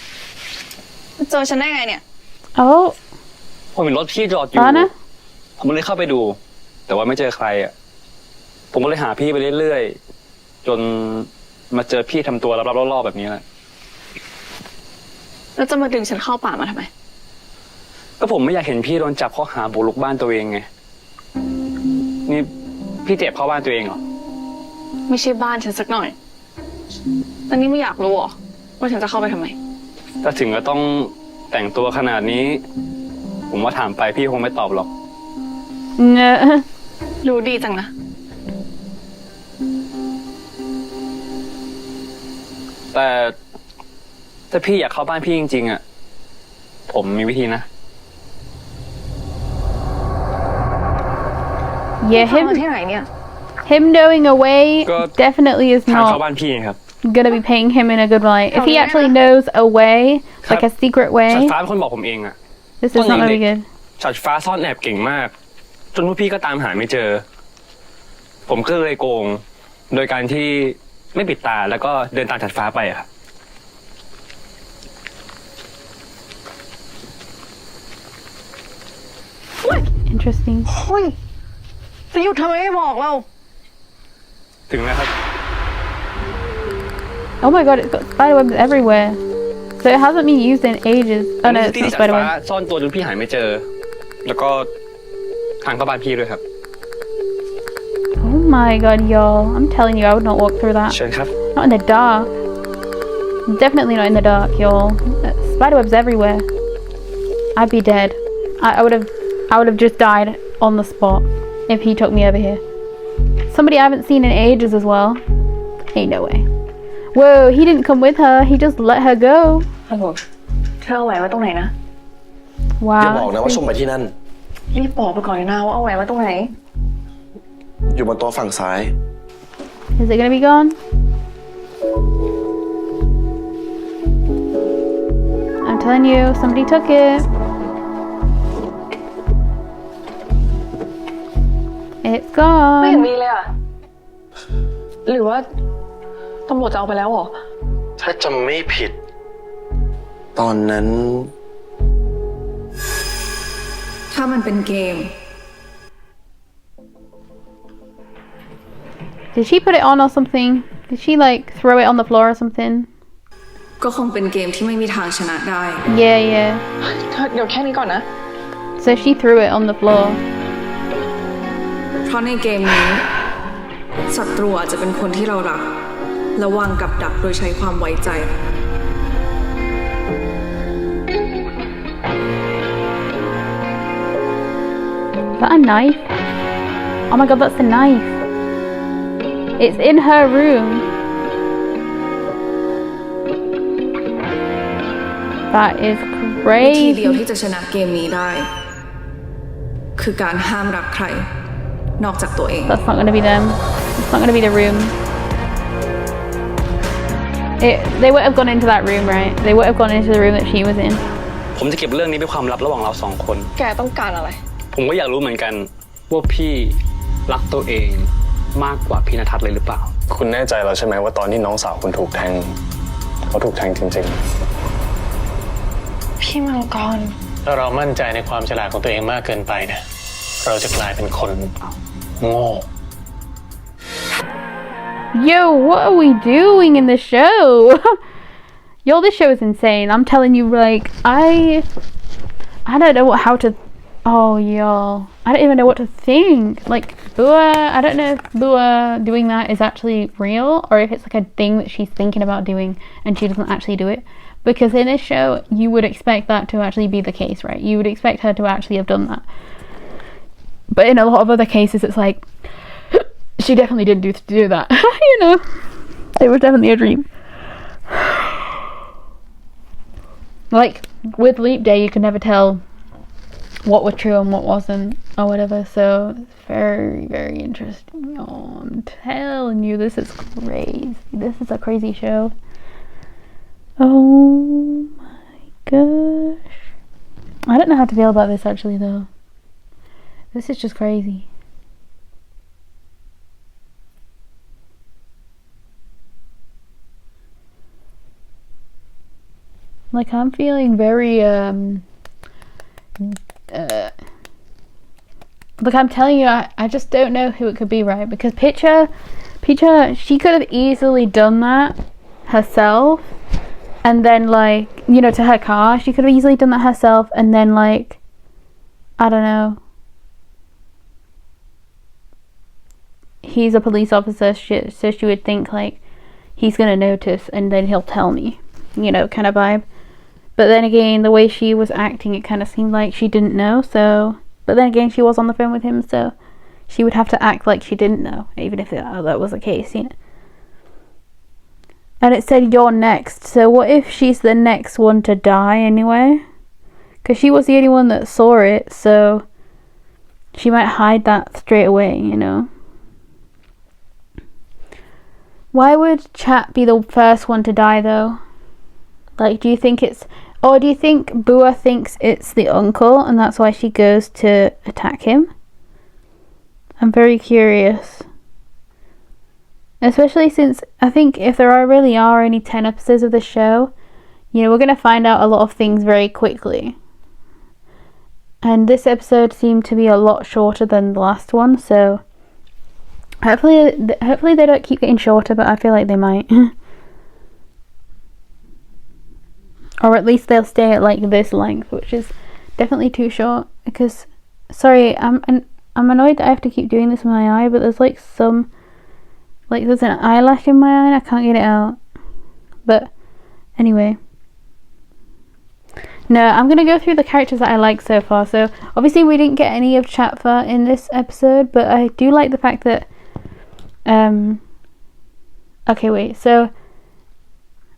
เจอฉันได้ไงเนี่ย Oh, ผมเห็นรถพี่จอดอยู่ Anna? ผมเลยเข้าไปดู แต่ว่าไม่เจอใครอ่ะ ผมก็เลยหาพี่ไปเรื่อยๆ จนมาเจอพี่ทำตัวลับๆล่อๆแบบนี้แหละ แล้วจะมาดึงฉันเข้าป่ามาทำไม ก็ผมไม่อยากเห็นพี่โดนจับข้อหาบุกรุกบ้านตัวเองไง นี่พี่เจ็บเข้าบ้านตัวเองเหรอ ไม่ใช่บ้านฉันสักหน่อยอันนี้ไม่อยากรู้เหรอว่าฉันจะเข้าไปทำไม ถ้าถึงก็ต้องแต่งตัวขนาดนี้ ผมว่าถามไปพี่คงไม่ตอบหรอก No. รู้ดีจังนะ แต่ถ้าพี่อยากเข้าบ้านพี่จริงๆอ่ะ ผมมีวิธีนะ Yeah, เข้ามาที่ไหนเนี่ย him knowing a way definitely is ทางเข้า not บ้านพี่ไงครับ gonna be paying him in a good light. If he actually knows a way, like a secret ฉัด way, ฟ้าเป็นคนบอกผมเองอ่ะ this is not gonna be good. ฉัดฟ้าซ่อนแอบเก่งมาก จนพวกพี่ก็ตามหาไม่เจอ ผมก็เลยโกง โดยการที่ไม่ปิดตาแล้วก็เดินตามฉัดฟ้าไปอะครับ Interesting. เฮ้ยจะหยุดทำไมไม่บอกเรา ถึงแล้วครับ Oh my god, it's got spiderwebs everywhere. So it hasn't been used in ages. Oh no, it's ที่ not ฉัดฟ้า spiderwebs. ซ่อนตัวจนพี่หายไม่เจอ แล้วก็ทางเข้าบ้านพี่ด้วยครับ Oh my god, y'all. I'm telling you, I would not walk through that. เชิญครับ Not in the dark. Definitely not in the dark, y'all. Spiderwebs everywhere. I'd be dead. I would have just died on the spot if he took me over here. Somebody I haven't seen in ages as well. Ain't no way. Whoa, he didn't come with her. He just let her go. ฮัลโหลเธอเอาแหวนไว้ตรงไหนนะ อย่าบอก Wow. นะว่าชมไปที่นั่น รีบบอกไปก่อนเลยนะว่าเอาแหวนไว้ตรงไหน อยู่บนโต๊ะฝั่งซ้าย Is it gonna be gone? I'm telling you, somebody took it. It's ไม่เห็น gone. มีเลยอ่ะ หรือว่าตำรวจจะเอาไปแล้วเหรอ ถ้าจำไม่ผิด ตอนนั้น ถ้ามันเป็นเกม Did she put it on or something? Did she like throw it on the floor or something? ก็คงเป็นเกมที่ไม่มีทางชนะได้ Yeah, yeah. เดี๋ยวแค่นี้ก่อนนะ So she threw it on the floor. เพราะในเกมนี้ศัตรูอาจจะเป็นคนที่เรารักและวางกับดักโดยใช้ความไว้ใจ Is that a knife? Oh my god, that's a knife. It's in her room. That is วิธีเดียว crazy. ที่จะชนะเกมนี้ได้ คือการห้ามรักใคร นอกจากตัวเอง That's not gonna be them. It's not gonna be the room. They would have gone into that room, right? They would have gone into the room that she was in. ผมจะเก็บเรื่องนี้เป็นความลับระหว่างเราสองคน แกต้องการอะไร ผมก็อยากรู้เหมือนกันว่าพี่รักตัวเองมากกว่าพี่ณทัศน์เลยหรือเปล่า คุณแน่ใจแล้วใช่ไหมว่าตอนที่น้องสาวคุณถูกแทงเขาถูกแทงจริง พี่มังกร ถ้าเรามั่นใจในความฉลาดของตัวเองมากเกินไปนะเราจะกลายเป็นคนโง่ Yo, what are we doing in this show? Yo, this show is insane. I'm telling you, like, I don't know how to. Oh, y'all, I don't even know what to think. Like, Bua, I don't know if Bua doing that is actually real or if it's like a thing that she's thinking about doing and she doesn't actually do it. Because in this show, you would expect that to actually be the case, right? You would expect her to actually have done that. But in a lot of other cases, it's like, she definitely didn't do that. You know, it was definitely a dream. Like, with Leap Day, you could never tell what was true and what wasn't, or whatever, so it's very, very interesting. Oh, I'm telling you, this is crazy. This is a crazy show. Oh my gosh. I don't know how to feel about this, actually, though. This is just crazy. Like, I'm feeling very, like, I'm telling you, I just don't know who it could be, right? Because Picture, she could have easily done that herself, and then, like, you know, to her car, she could have easily done that herself, and then, like, I don't know, he's a police officer, so she would think, like, he's gonna notice, and then he'll tell me, you know, kind of vibe. But then again, the way she was acting, it kind of seemed like she didn't know, so... But then again, she was on the phone with him, so she would have to act like she didn't know, even if that was the case, you know. And it said, you're next, so what if she's the next one to die anyway? Because she was the only one that saw it, so she might hide that straight away, you know. Why would Chat be the first one to die, though? Like, do you think it's... Or do you think Bua thinks it's the uncle, and that's why she goes to attack him? I'm very curious. Especially since I think if there really are only 10 episodes of the show, you know, we're going to find out a lot of things very quickly. And this episode seemed to be a lot shorter than the last one, so... Hopefully they don't keep getting shorter, but I feel like they might. Or at least they'll stay at like this length, which is definitely too short. Because, sorry, I'm annoyed that I have to keep doing this with my eye, but there's like some, like there's an eyelash in my eye and I can't get it out. But anyway, no, I'm gonna go through the characters that I like so far. So obviously we didn't get any of Chatfa in this episode, but I do like the fact that, okay, wait. So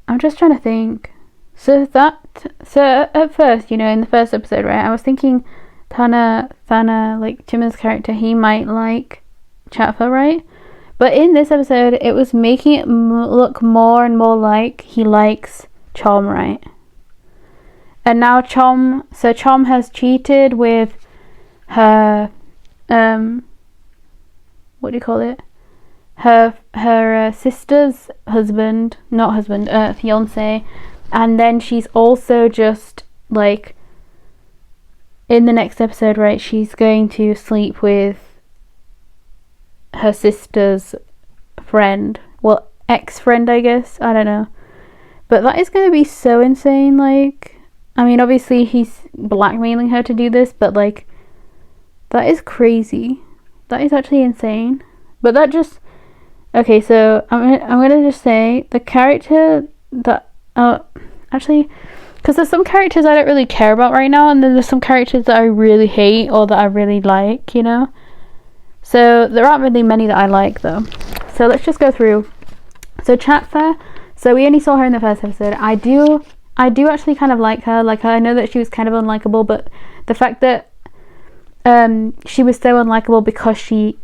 I'm just trying to think. So at first, you know, in the first episode, right, I was thinking Thana, like Jimin's character, he might like Chatfa, right? But in this episode, it was making it look more and more like he likes Chom, right? And now Chom has cheated with her, what do you call it? Her sister's husband, fiance. And then she's also just, like, in the next episode, right, she's going to sleep with her sister's friend. Well, ex-friend, I guess. I don't know. But that is going to be so insane, like... I mean, obviously, he's blackmailing her to do this, but, like... That is crazy. That is actually insane. But that just... Okay, so I'm gonna just say, the character that... actually, because there's some characters I don't really care about right now, and then there's some characters that I really hate or that I really like, you know. So there aren't really many that I like though. So let's just go through. So Chatfa, so we only saw her in the first episode. I do actually kind of like her. Like, I know that she was kind of unlikable, but the fact that she was so unlikable because he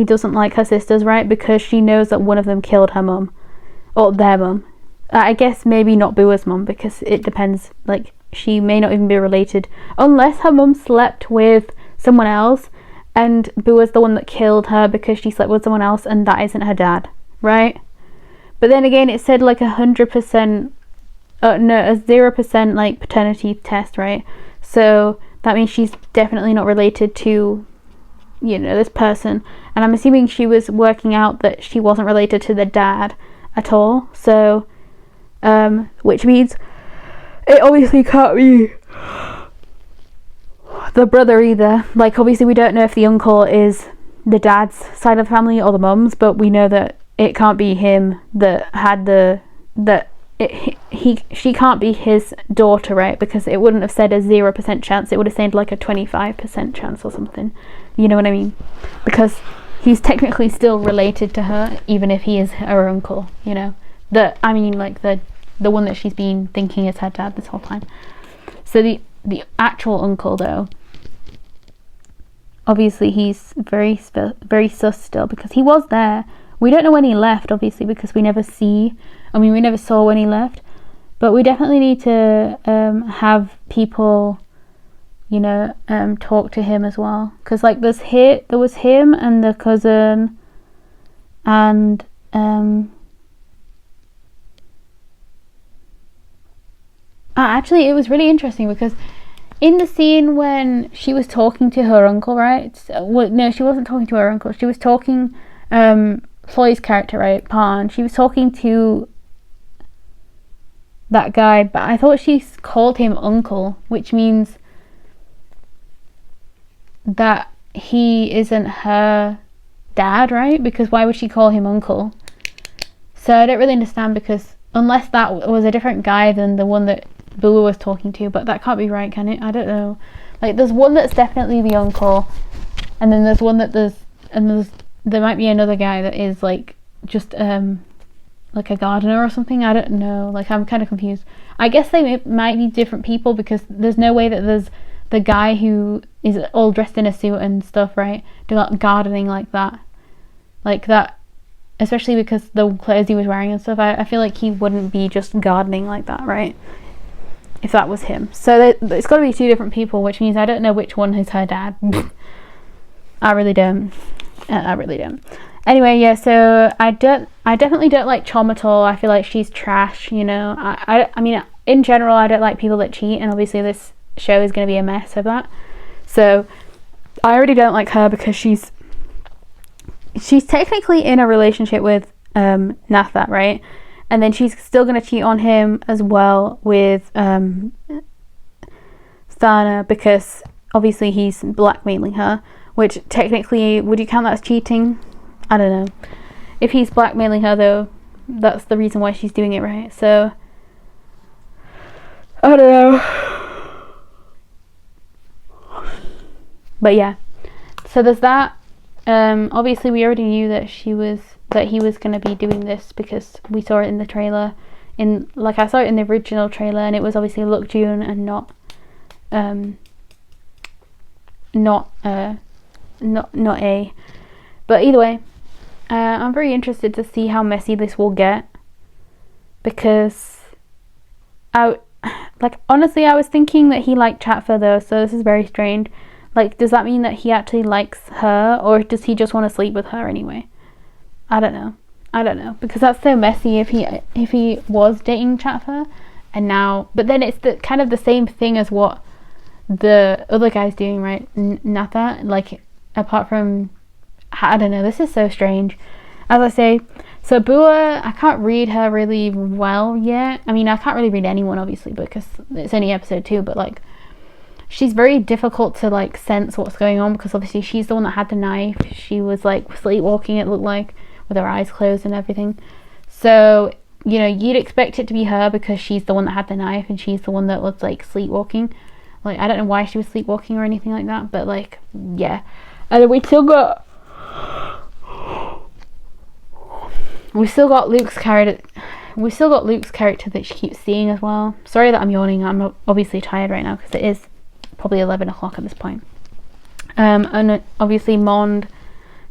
doesn't like her sisters, right? Because she knows that one of them killed her mum, or their mum. I guess maybe not Bua's mum, because it depends, like, she may not even be related, unless her mum slept with someone else, and Bua's the one that killed her because she slept with someone else, and that isn't her dad, right? But then again, it said like 100%, a 0% like paternity test, right? So that means she's definitely not related to, you know, this person, and I'm assuming she was working out that she wasn't related to the dad at all, so... which means it obviously can't be the brother either. Like, obviously we don't know if the uncle is the dad's side of the family or the mum's, but we know that it can't be him that had she can't be his daughter, right? Because it wouldn't have said a 0% chance, it would have said like a 25% chance or something, you know what I mean? Because he's technically still related to her, even if he is her uncle, you know. The one that she's been thinking is her dad this whole time. So the actual uncle, though, obviously he's very sus still, because he was there. We don't know when he left, obviously, because we never saw when he left. But we definitely need to have people, you know, talk to him as well. Because, like, there was him and the cousin and Actually, it was really interesting because in the scene when she was talking to her uncle, right? Well, no, she wasn't talking to her uncle. She was talking, Chloe's character, right, Pan. She was talking to that guy, but I thought she called him uncle, which means that he isn't her dad, right? Because why would she call him uncle? So I don't really understand, because unless that was a different guy than the one that Boo was talking to, but that can't be right, can it? I don't know. Like, there's one that's definitely the uncle, and then there's one that there might be another guy that is like just like a gardener or something. I don't know. Like, I'm kind of confused. I guess they might be different people, because there's no way that there's the guy who is all dressed in a suit and stuff, right, doing gardening like that, especially because the clothes he was wearing and stuff. I feel like he wouldn't be just gardening like that, right, if that was him. So it's got to be two different people, which means I don't know which one is her dad. I really don't. Anyway, yeah, so I definitely don't like Chom at all. I feel like she's trash, you know. I mean, in general, I don't like people that cheat, and obviously this show is going to be a mess of that. So I already don't like her because she's technically in a relationship with Natha, right? And then she's still going to cheat on him as well with Thana, because obviously he's blackmailing her, which technically, would you count that as cheating? I don't know. If he's blackmailing her, though, that's the reason why she's doing it, right? So I don't know. But yeah, so there's that. Obviously we already knew that he was going to be doing this, because we saw it in the trailer. I saw it in the original trailer, and it was obviously Look June and not A. But either way, I'm very interested to see how messy this will get, because honestly, I was thinking that he liked Chatfa though, so this is very strange. Like, does that mean that he actually likes her, or does he just want to sleep with her anyway? I don't know, because that's so messy if he was dating Chatfa, and now, but then it's kind of the same thing as what the other guy's doing, right? Natha, like, apart from, I don't know, this is so strange. As I say, so Bua, I can't read her really well yet. I mean, I can't really read anyone, obviously, because it's only episode 2, but like, she's very difficult to like sense what's going on, because obviously she's the one that had the knife. She was like sleepwalking, it looked like, with her eyes closed and everything. So, you know, you'd expect it to be her, because she's the one that had the knife, and she's the one that was like sleepwalking. Like, I don't know why she was sleepwalking or anything like that, but like, yeah. And then we still got Luke's character. We still got Luke's character that she keeps seeing as well. Sorry that I'm yawning. I'm obviously tired right now, because it is probably 11 o'clock at this point. And obviously Mond,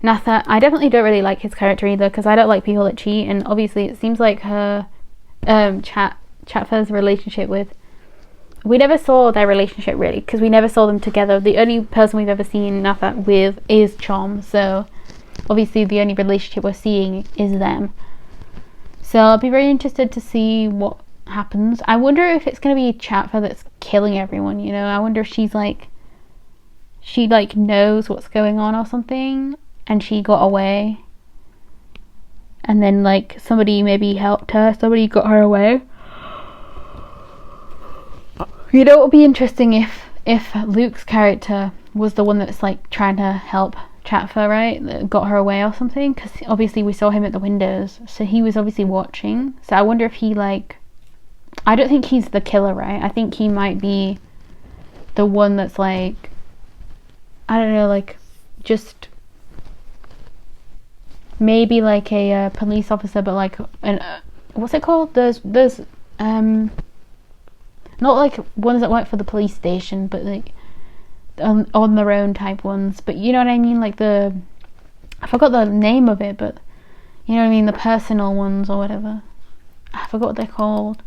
Natha, I definitely don't really like his character either, because I don't like people that cheat, and obviously it seems like her Chatfa's relationship with, we never saw their relationship really, because we never saw them together. The only person we've ever seen Natha with is Chom, so obviously the only relationship we're seeing is them. So I'll be very interested to see what happens. I wonder if it's going to be Chatfa that's killing everyone, you know. I wonder if she knows what's going on or something, and she got away, and then like somebody maybe helped her, somebody got her away. You know, it would be interesting if Luke's character was the one that's like trying to help Chatfa, right, that got her away or something, because obviously we saw him at the windows, so he was obviously watching. So I wonder if he like, I don't think he's the killer, right? I think he might be the one that's like, I don't know, like just maybe like a police officer, but like what's it called? There's not like ones that work for the police station, but like on their own type ones. But you know what I mean? Like I forgot the name of it, but you know what I mean? The personal ones or whatever. I forgot what they're called.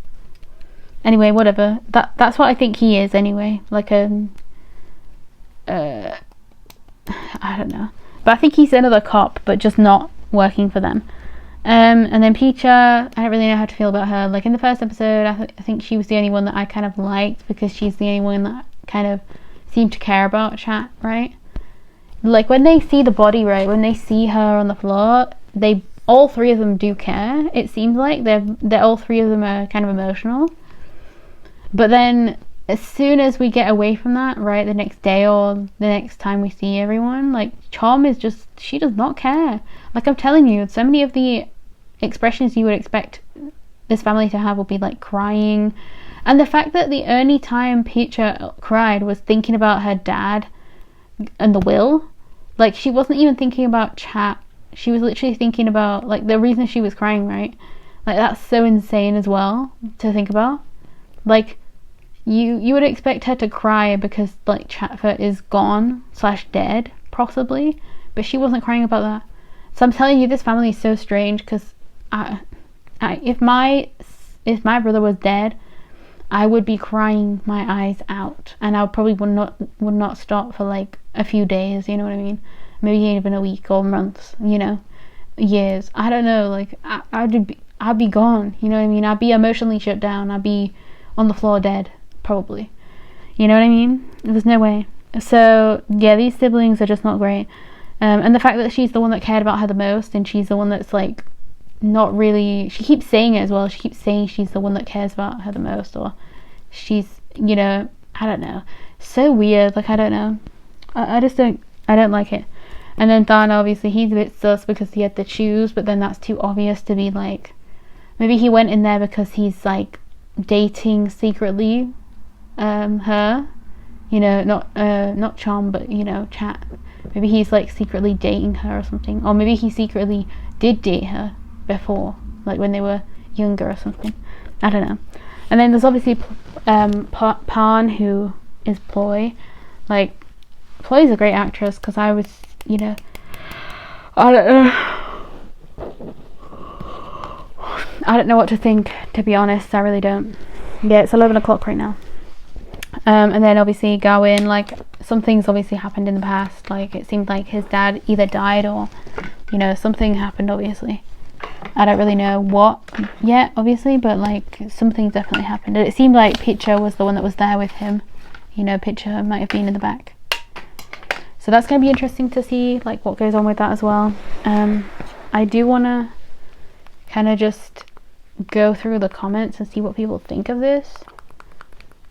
Anyway, whatever. That's what I think he is anyway. Like I don't know. But I think he's another cop, but just not working for them. And then Pecha, I don't really know how to feel about her. Like in the first episode, I think she was the only one that I kind of liked because she's the only one that kind of seemed to care about Chat, right? Like when they see the body, right, when they see her on the floor, all three of them do care. It seems like they're all three of them are kind of emotional. But then as soon as we get away from that, right, the next day or the next time we see everyone, like Chom is just, she does not care. Like I'm telling you, so many of the expressions you would expect this family to have will be like crying. And the fact that the only time Pecha cried was thinking about her dad and the will. Like she wasn't even thinking about Chat. She was literally thinking about like the reason she was crying, right? Like that's so insane as well to think about. Like you would expect her to cry because like Chatfoot is gone / dead possibly, but she wasn't crying about that. So I'm telling you, this family is so strange because if my brother was dead, I would be crying my eyes out, and I probably would not stop for like a few days. You know what I mean? Maybe even a week or months. You know, years. I don't know. Like I'd be gone. You know what I mean? I'd be emotionally shut down. I'd be on the floor dead, probably. You know what I mean? There's no way. So yeah, these siblings are just not great. And the fact that she's the one that cared about her the most, and she's the one that's like not really, she keeps saying it as well, she keeps saying she's the one that cares about her the most, or she's, you know, I don't know, so weird. Like I don't know, I don't like it. And then Thana, obviously he's a bit sus because he had to choose, but then that's too obvious to be like, maybe he went in there because he's like dating secretly her, you know, not Chom, but you know, Chat. Maybe he's like secretly dating her or something, or maybe he secretly did date her before, like when they were younger or something. I don't know. And then there's obviously Pan, who is Ploy. Like Ploy's a great actress because I was, you know, I don't know what to think, to be honest. I really don't. Yeah, it's 11 o'clock right now. And then obviously Gawain, like some things obviously happened in the past. Like it seemed like his dad either died or, you know, something happened obviously. I don't really know what yet obviously, but like something definitely happened. And it seemed like Pecha was the one that was there with him. You know, Pecha might have been in the back. So that's going to be interesting to see like what goes on with that as well. I do want to kind of just go through the comments and see what people think of this.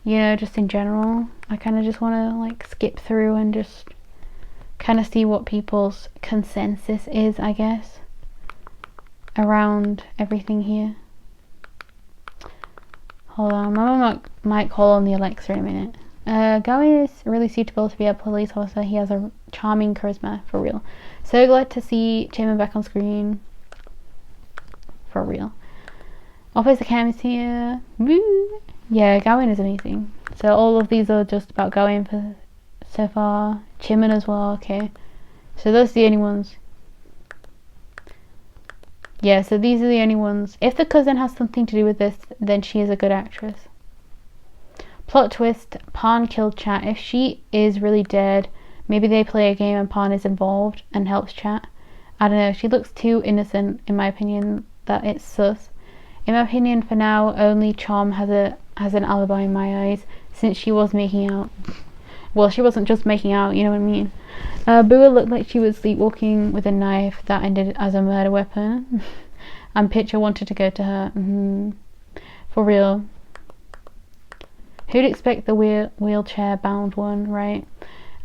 You know, just in general. I kind of just want to like skip through and just kind of see what people's consensus is, I guess, around everything here. Hold on, my mum might call on the Alexa in a minute. Gawain is really suitable to be a police officer. He has a charming charisma, for real. So glad to see Chairman back on screen. For real. Officer Cam is here. Woo! Yeah, Gawain is amazing. So all of these are just about Gawain for so far. Chimin as well, okay. So those are the only ones. Yeah, so these are the only ones. If the cousin has something to do with this, then she is a good actress. Plot twist, Pan killed Chat. If she is really dead, maybe they play a game and Pan is involved and helps Chat. I don't know, she looks too innocent in my opinion that it's sus. In my opinion, for now, only Chom has an alibi in my eyes, since she was making out. Well, she wasn't just making out, you know what I mean. Bua looked like she was sleepwalking with a knife that ended as a murder weapon. And Pecha wanted to go to her. For real. Who'd expect the wheelchair bound one, right?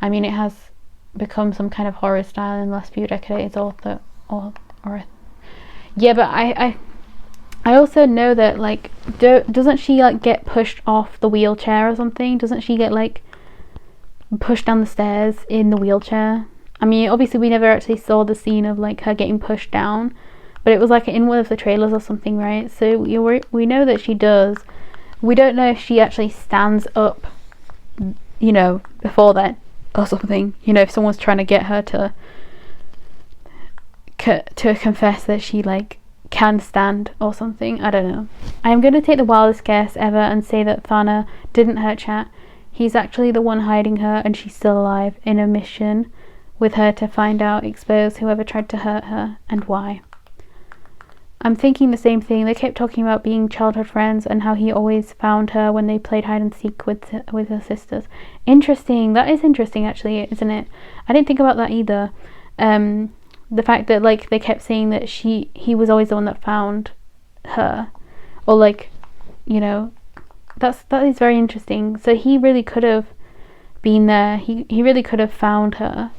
I mean, it has become some kind of horror style in the last few decades. Yeah, but I also know that like doesn't she like get pushed off the wheelchair or something? Doesn't she get like pushed down the stairs in the wheelchair? I mean, obviously we never actually saw the scene of like her getting pushed down, but it was like in one of the trailers or something, right? So we know that she does. We don't know if she actually stands up, you know, before then or something. You know, if someone's trying to get her to confess that she like can stand or something. I don't know. I'm going to take the wildest guess ever and say that Thana didn't hurt Chat. He's actually the one hiding her, and she's still alive in a mission with her to find out, expose whoever tried to hurt her and why. I'm thinking the same thing. They kept talking about being childhood friends and how he always found her when they played hide and seek with her sisters. Interesting. That is interesting, actually, isn't it? I didn't think about that either. The fact that like they kept saying that he was always the one that found her, or like, you know, that is very interesting. So he really could have been there. He really could have found her,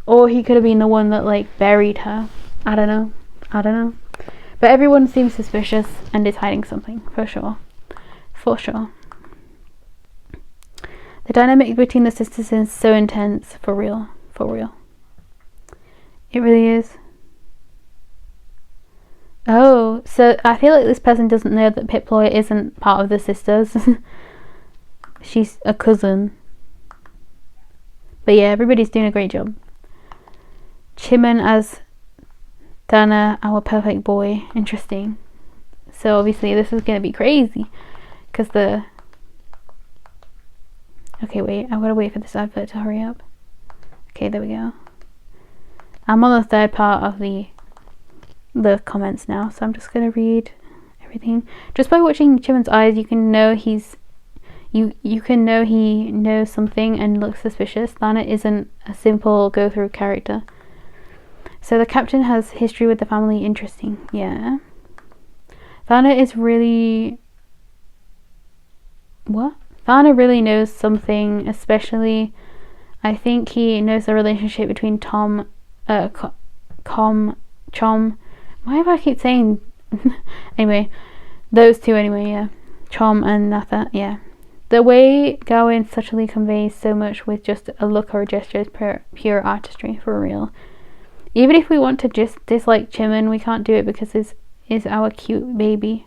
or he could have been the one that like buried her. I don't know. But everyone seems suspicious and is hiding something, for sure. The dynamic between the sisters is so intense, for real. It really is. Oh, so I feel like this person doesn't know that Pip-Ploy isn't part of the sisters. She's a cousin. But yeah, everybody's doing a great job. Chiman as Dana, our perfect boy. Interesting. So obviously this is going to be crazy. Because the... Okay, wait. I've got to wait for this advert to hurry up. Okay, there we go. I'm on the third part of the comments now, so I'm just going to read everything. Just by watching Chiman's eyes, you can know you can know he knows something and looks suspicious. Lana isn't a simple go-through character. So the captain has history with the family. Interesting. Yeah. Thana is really... What? Thana really knows something, especially... I think he knows the relationship between Chom... Why do I keep saying... Anyway. Those two anyway, yeah. Chom and Natha, yeah. The way Gawain subtly conveys so much with just a look or a gesture is pure artistry, for real. Even if we want to just dislike Chiman, we can't do it because this is our cute baby.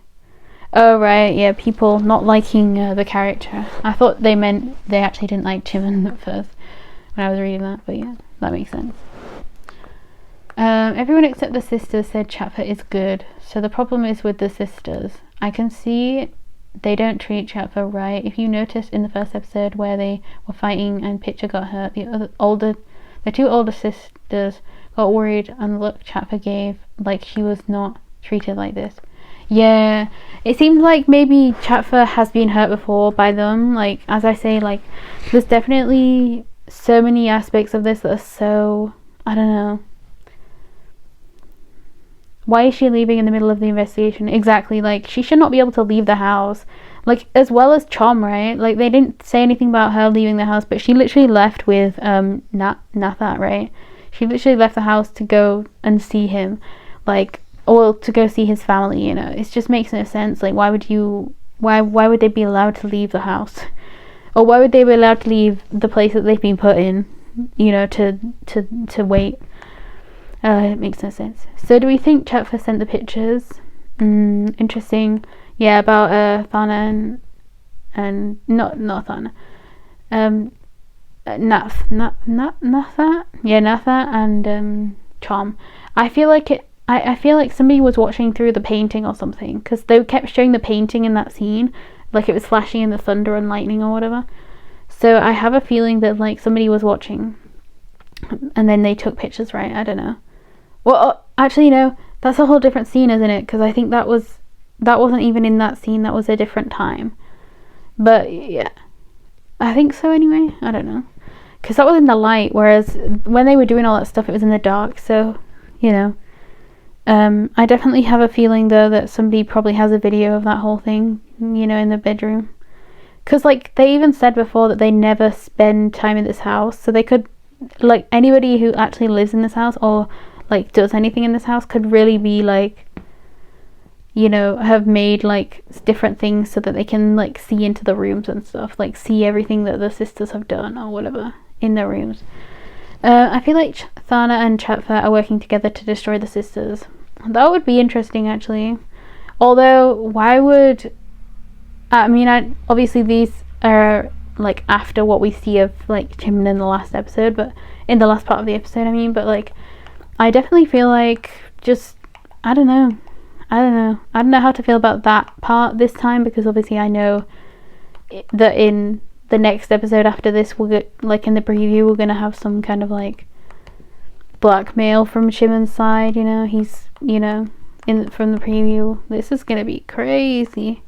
Oh right, yeah, people not liking the character. I thought they meant they actually didn't like Chiman at first when I was reading that, but yeah, that makes sense. Everyone except the sisters said Chatfa is good, so the problem is with the sisters. I can see they don't treat Chatfa right. If you noticed in the first episode where they were fighting and Pitcher got hurt, the two older sisters got worried and the look Chatfa gave like she was not treated like this. Yeah, it seems like maybe Chatfa has been hurt before by them. Like, as I say, like, there's definitely so many aspects of this that are so... I don't know. Why is she leaving in the middle of the investigation? Exactly, like, she should not be able to leave the house. Like, as well as Chom, right? Like, they didn't say anything about her leaving the house, but she literally left with Nathat, right? She literally left the house to go and see him. Like, or to go see his family, you know. It just makes no sense. Like, why would they be allowed to leave the house? Or why would they be allowed to leave the place that they've been put in, you know, to wait? It makes no sense. So do we think Chatfa sent the pictures? Interesting. Yeah, about Thana and not Thana. Natha? Yeah, Natha and Chom. I feel like somebody was watching through the painting or something, because they kept showing the painting in that scene, like it was flashing in the thunder and lightning or whatever. So I have a feeling that like somebody was watching and then they took pictures, right? I don't know. Well, actually, no, that's a whole different scene, isn't it? Because I think that wasn't even in that scene. That was a different time. But yeah, I think so anyway. I don't know, because that was in the light, whereas when they were doing all that stuff, it was in the dark. So, you know, I definitely have a feeling though that somebody probably has a video of that whole thing, you know, in the bedroom. Because like they even said before that they never spend time in this house, so they could, like, anybody who actually lives in this house or like does anything in this house could really be like, you know, have made like different things so that they can like see into the rooms and stuff, like see everything that the sisters have done or whatever in their rooms. I feel like Thana and Chatfa are working together to destroy the sisters. That would be interesting, actually. Although, why would... I mean, obviously these are like after what we see of like Chiman in the last episode, but in the last part of the episode, I mean, but like I definitely feel like just I don't know how to feel about that part this time, because obviously I know that in the next episode after this, we'll get, like in the preview, we're gonna have some kind of like blackmail from Chiman's side, you know. He's, you know, from the preview. This is gonna be crazy.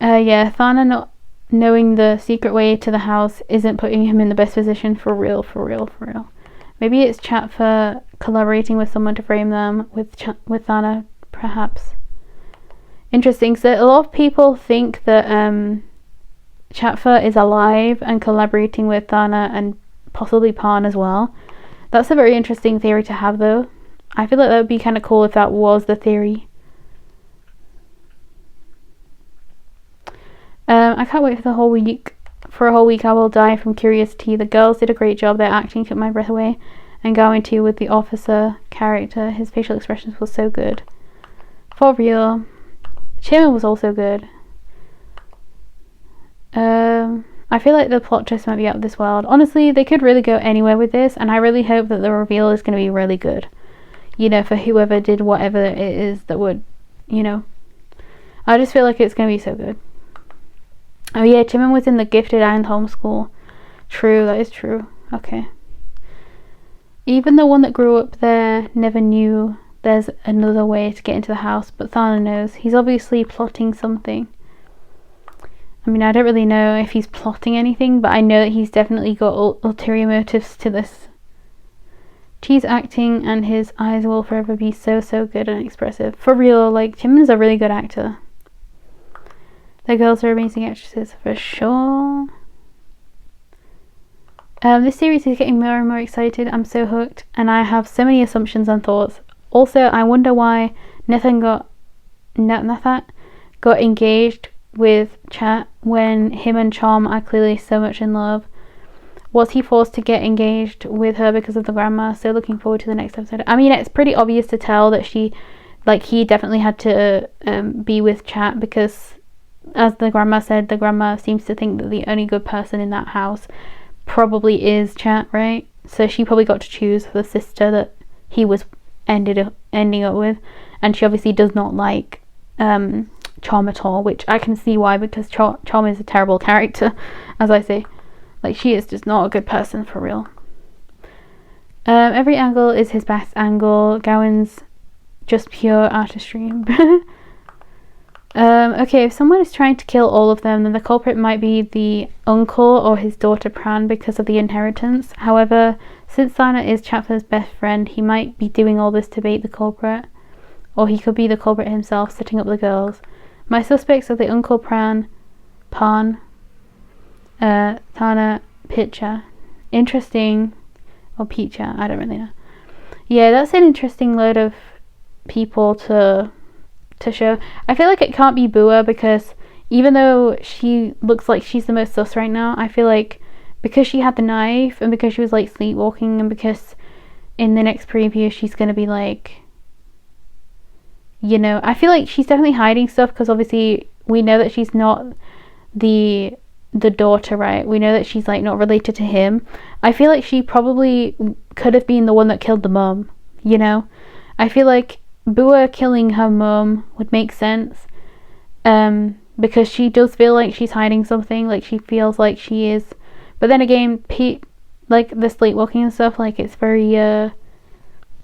Yeah, Thana not knowing the secret way to the house isn't putting him in the best position for real. Maybe it's Chatfa collaborating with someone to frame them with Thana, perhaps. Interesting. So a lot of people think that Chatfa is alive and collaborating with Thana and possibly Pan as well. That's a very interesting theory to have, though. I feel like that would be kind of cool if that was the theory. I can't wait for a whole week. I will die from curiosity. The girls did a great job. Their acting took my breath away. And going to with the officer character, his facial expressions were so good. For real. Chairman was also good. I feel like the plot twist might be out of this world. Honestly, they could really go anywhere with this, and I really hope that the reveal is going to be really good. You know, for whoever did whatever it is that would, you know. I just feel like it's going to be so good. Oh yeah, Timon was in the gifted and homeschool. True, that is true. Okay. Even the one that grew up there never knew there's another way to get into the house, but Thana knows. He's obviously plotting something. I mean, I don't really know if he's plotting anything, but I know that he's definitely got ulterior motives to this. Cheese acting and his eyes will forever be so good and expressive. For real, like, Timon's a really good actor. The girls are amazing actresses, for sure. This series is getting more and more excited. I'm so hooked, and I have so many assumptions and thoughts. Also, I wonder why Nathan got engaged with Chat when him and Charm are clearly so much in love. Was he forced to get engaged with her because of the grandma? So looking forward to the next episode. I mean, it's pretty obvious to tell that he definitely had to be with Chat because, as the grandma said, the grandma seems to think that the only good person in that house probably is Chat, right? So she probably got to choose the sister that he was ending up with, and she obviously does not like Charm at all, which I can see why, because Charm is a terrible character, as I say. Like, she is just not a good person for real. Every angle is his best angle. Gowan's just pure artistry. Okay, if someone is trying to kill all of them, then the culprit might be the uncle or his daughter Pran because of the inheritance. However, since Sana is Chatfa's best friend, he might be doing all this to bait the culprit. Or he could be the culprit himself, setting up the girls. My suspects are the uncle Pan, Thana, Pitcha. Interesting. Or Picha, I don't really know. Yeah, that's an interesting load of people to show. I feel like it can't be Bua because even though she looks like she's the most sus right now, I feel like because she had the knife and because she was like sleepwalking and because in the next preview she's gonna be like, you know, I feel like she's definitely hiding stuff because obviously we know that she's not the daughter, right? We know that she's like not related to him. I feel like she probably could have been the one that killed the mum, you know? I feel like Bua killing her mum would make sense because she does feel like she's hiding something, like she feels like she is. But then again, Pete, like the sleepwalking and stuff, like it's very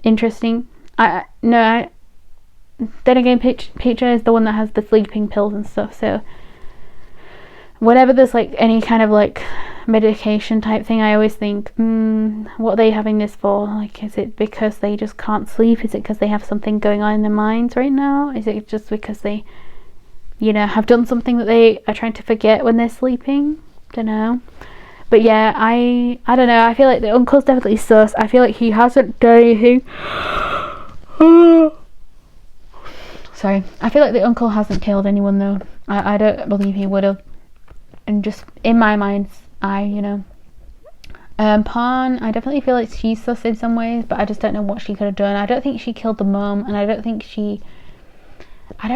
interesting. Then again, Petra is the one that has the sleeping pills and stuff, so whenever there's like any kind of like medication type thing, I always think, what are they having this for? Like, is it because they just can't sleep? Is it because they have something going on in their minds right now? Is it just because they, you know, have done something that they are trying to forget when they're sleeping? Don't know. But yeah, I don't know. I feel like the uncle's definitely sus. I feel like he hasn't done anything. Sorry. I feel like the uncle hasn't killed anyone though. I don't believe he would have. And just in my mind's eye, you know. Pan, I definitely feel like she's sus in some ways, but I just don't know what she could have done. I don't think she killed the mum, and I don't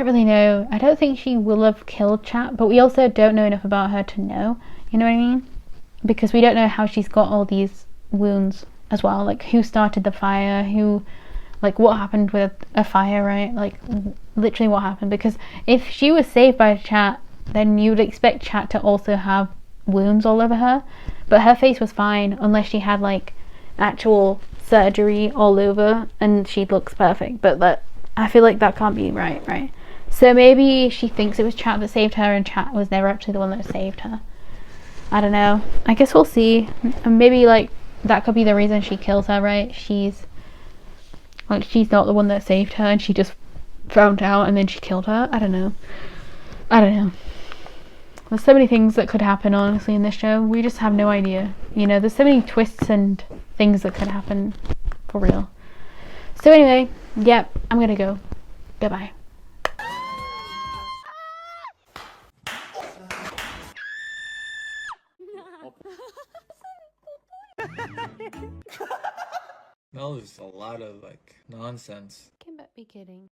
really know. I don't think she will have killed Chat, but we also don't know enough about her to know. You know what I mean? Because we don't know how she's got all these wounds as well. Like, who started the fire? Like, what happened with a fire, right? Like, literally what happened? Because if she was saved by Chat, then you would expect Chat to also have wounds all over her. But her face was fine, unless she had, like, actual surgery all over, and she looks perfect. But, I feel like that can't be right. So maybe she thinks it was Chat that saved her and Chat was never actually the one that saved her. I don't know. I guess we'll see. And maybe like that could be the reason she kills her, right? She's not the one that saved her and she just found out and then she killed her. I don't know. There's so many things that could happen, honestly, in this show. We just have no idea. You know, there's so many twists and things that could happen for real. So anyway, yep, I'm gonna go. Goodbye. That was a lot of like nonsense. Can't be kidding.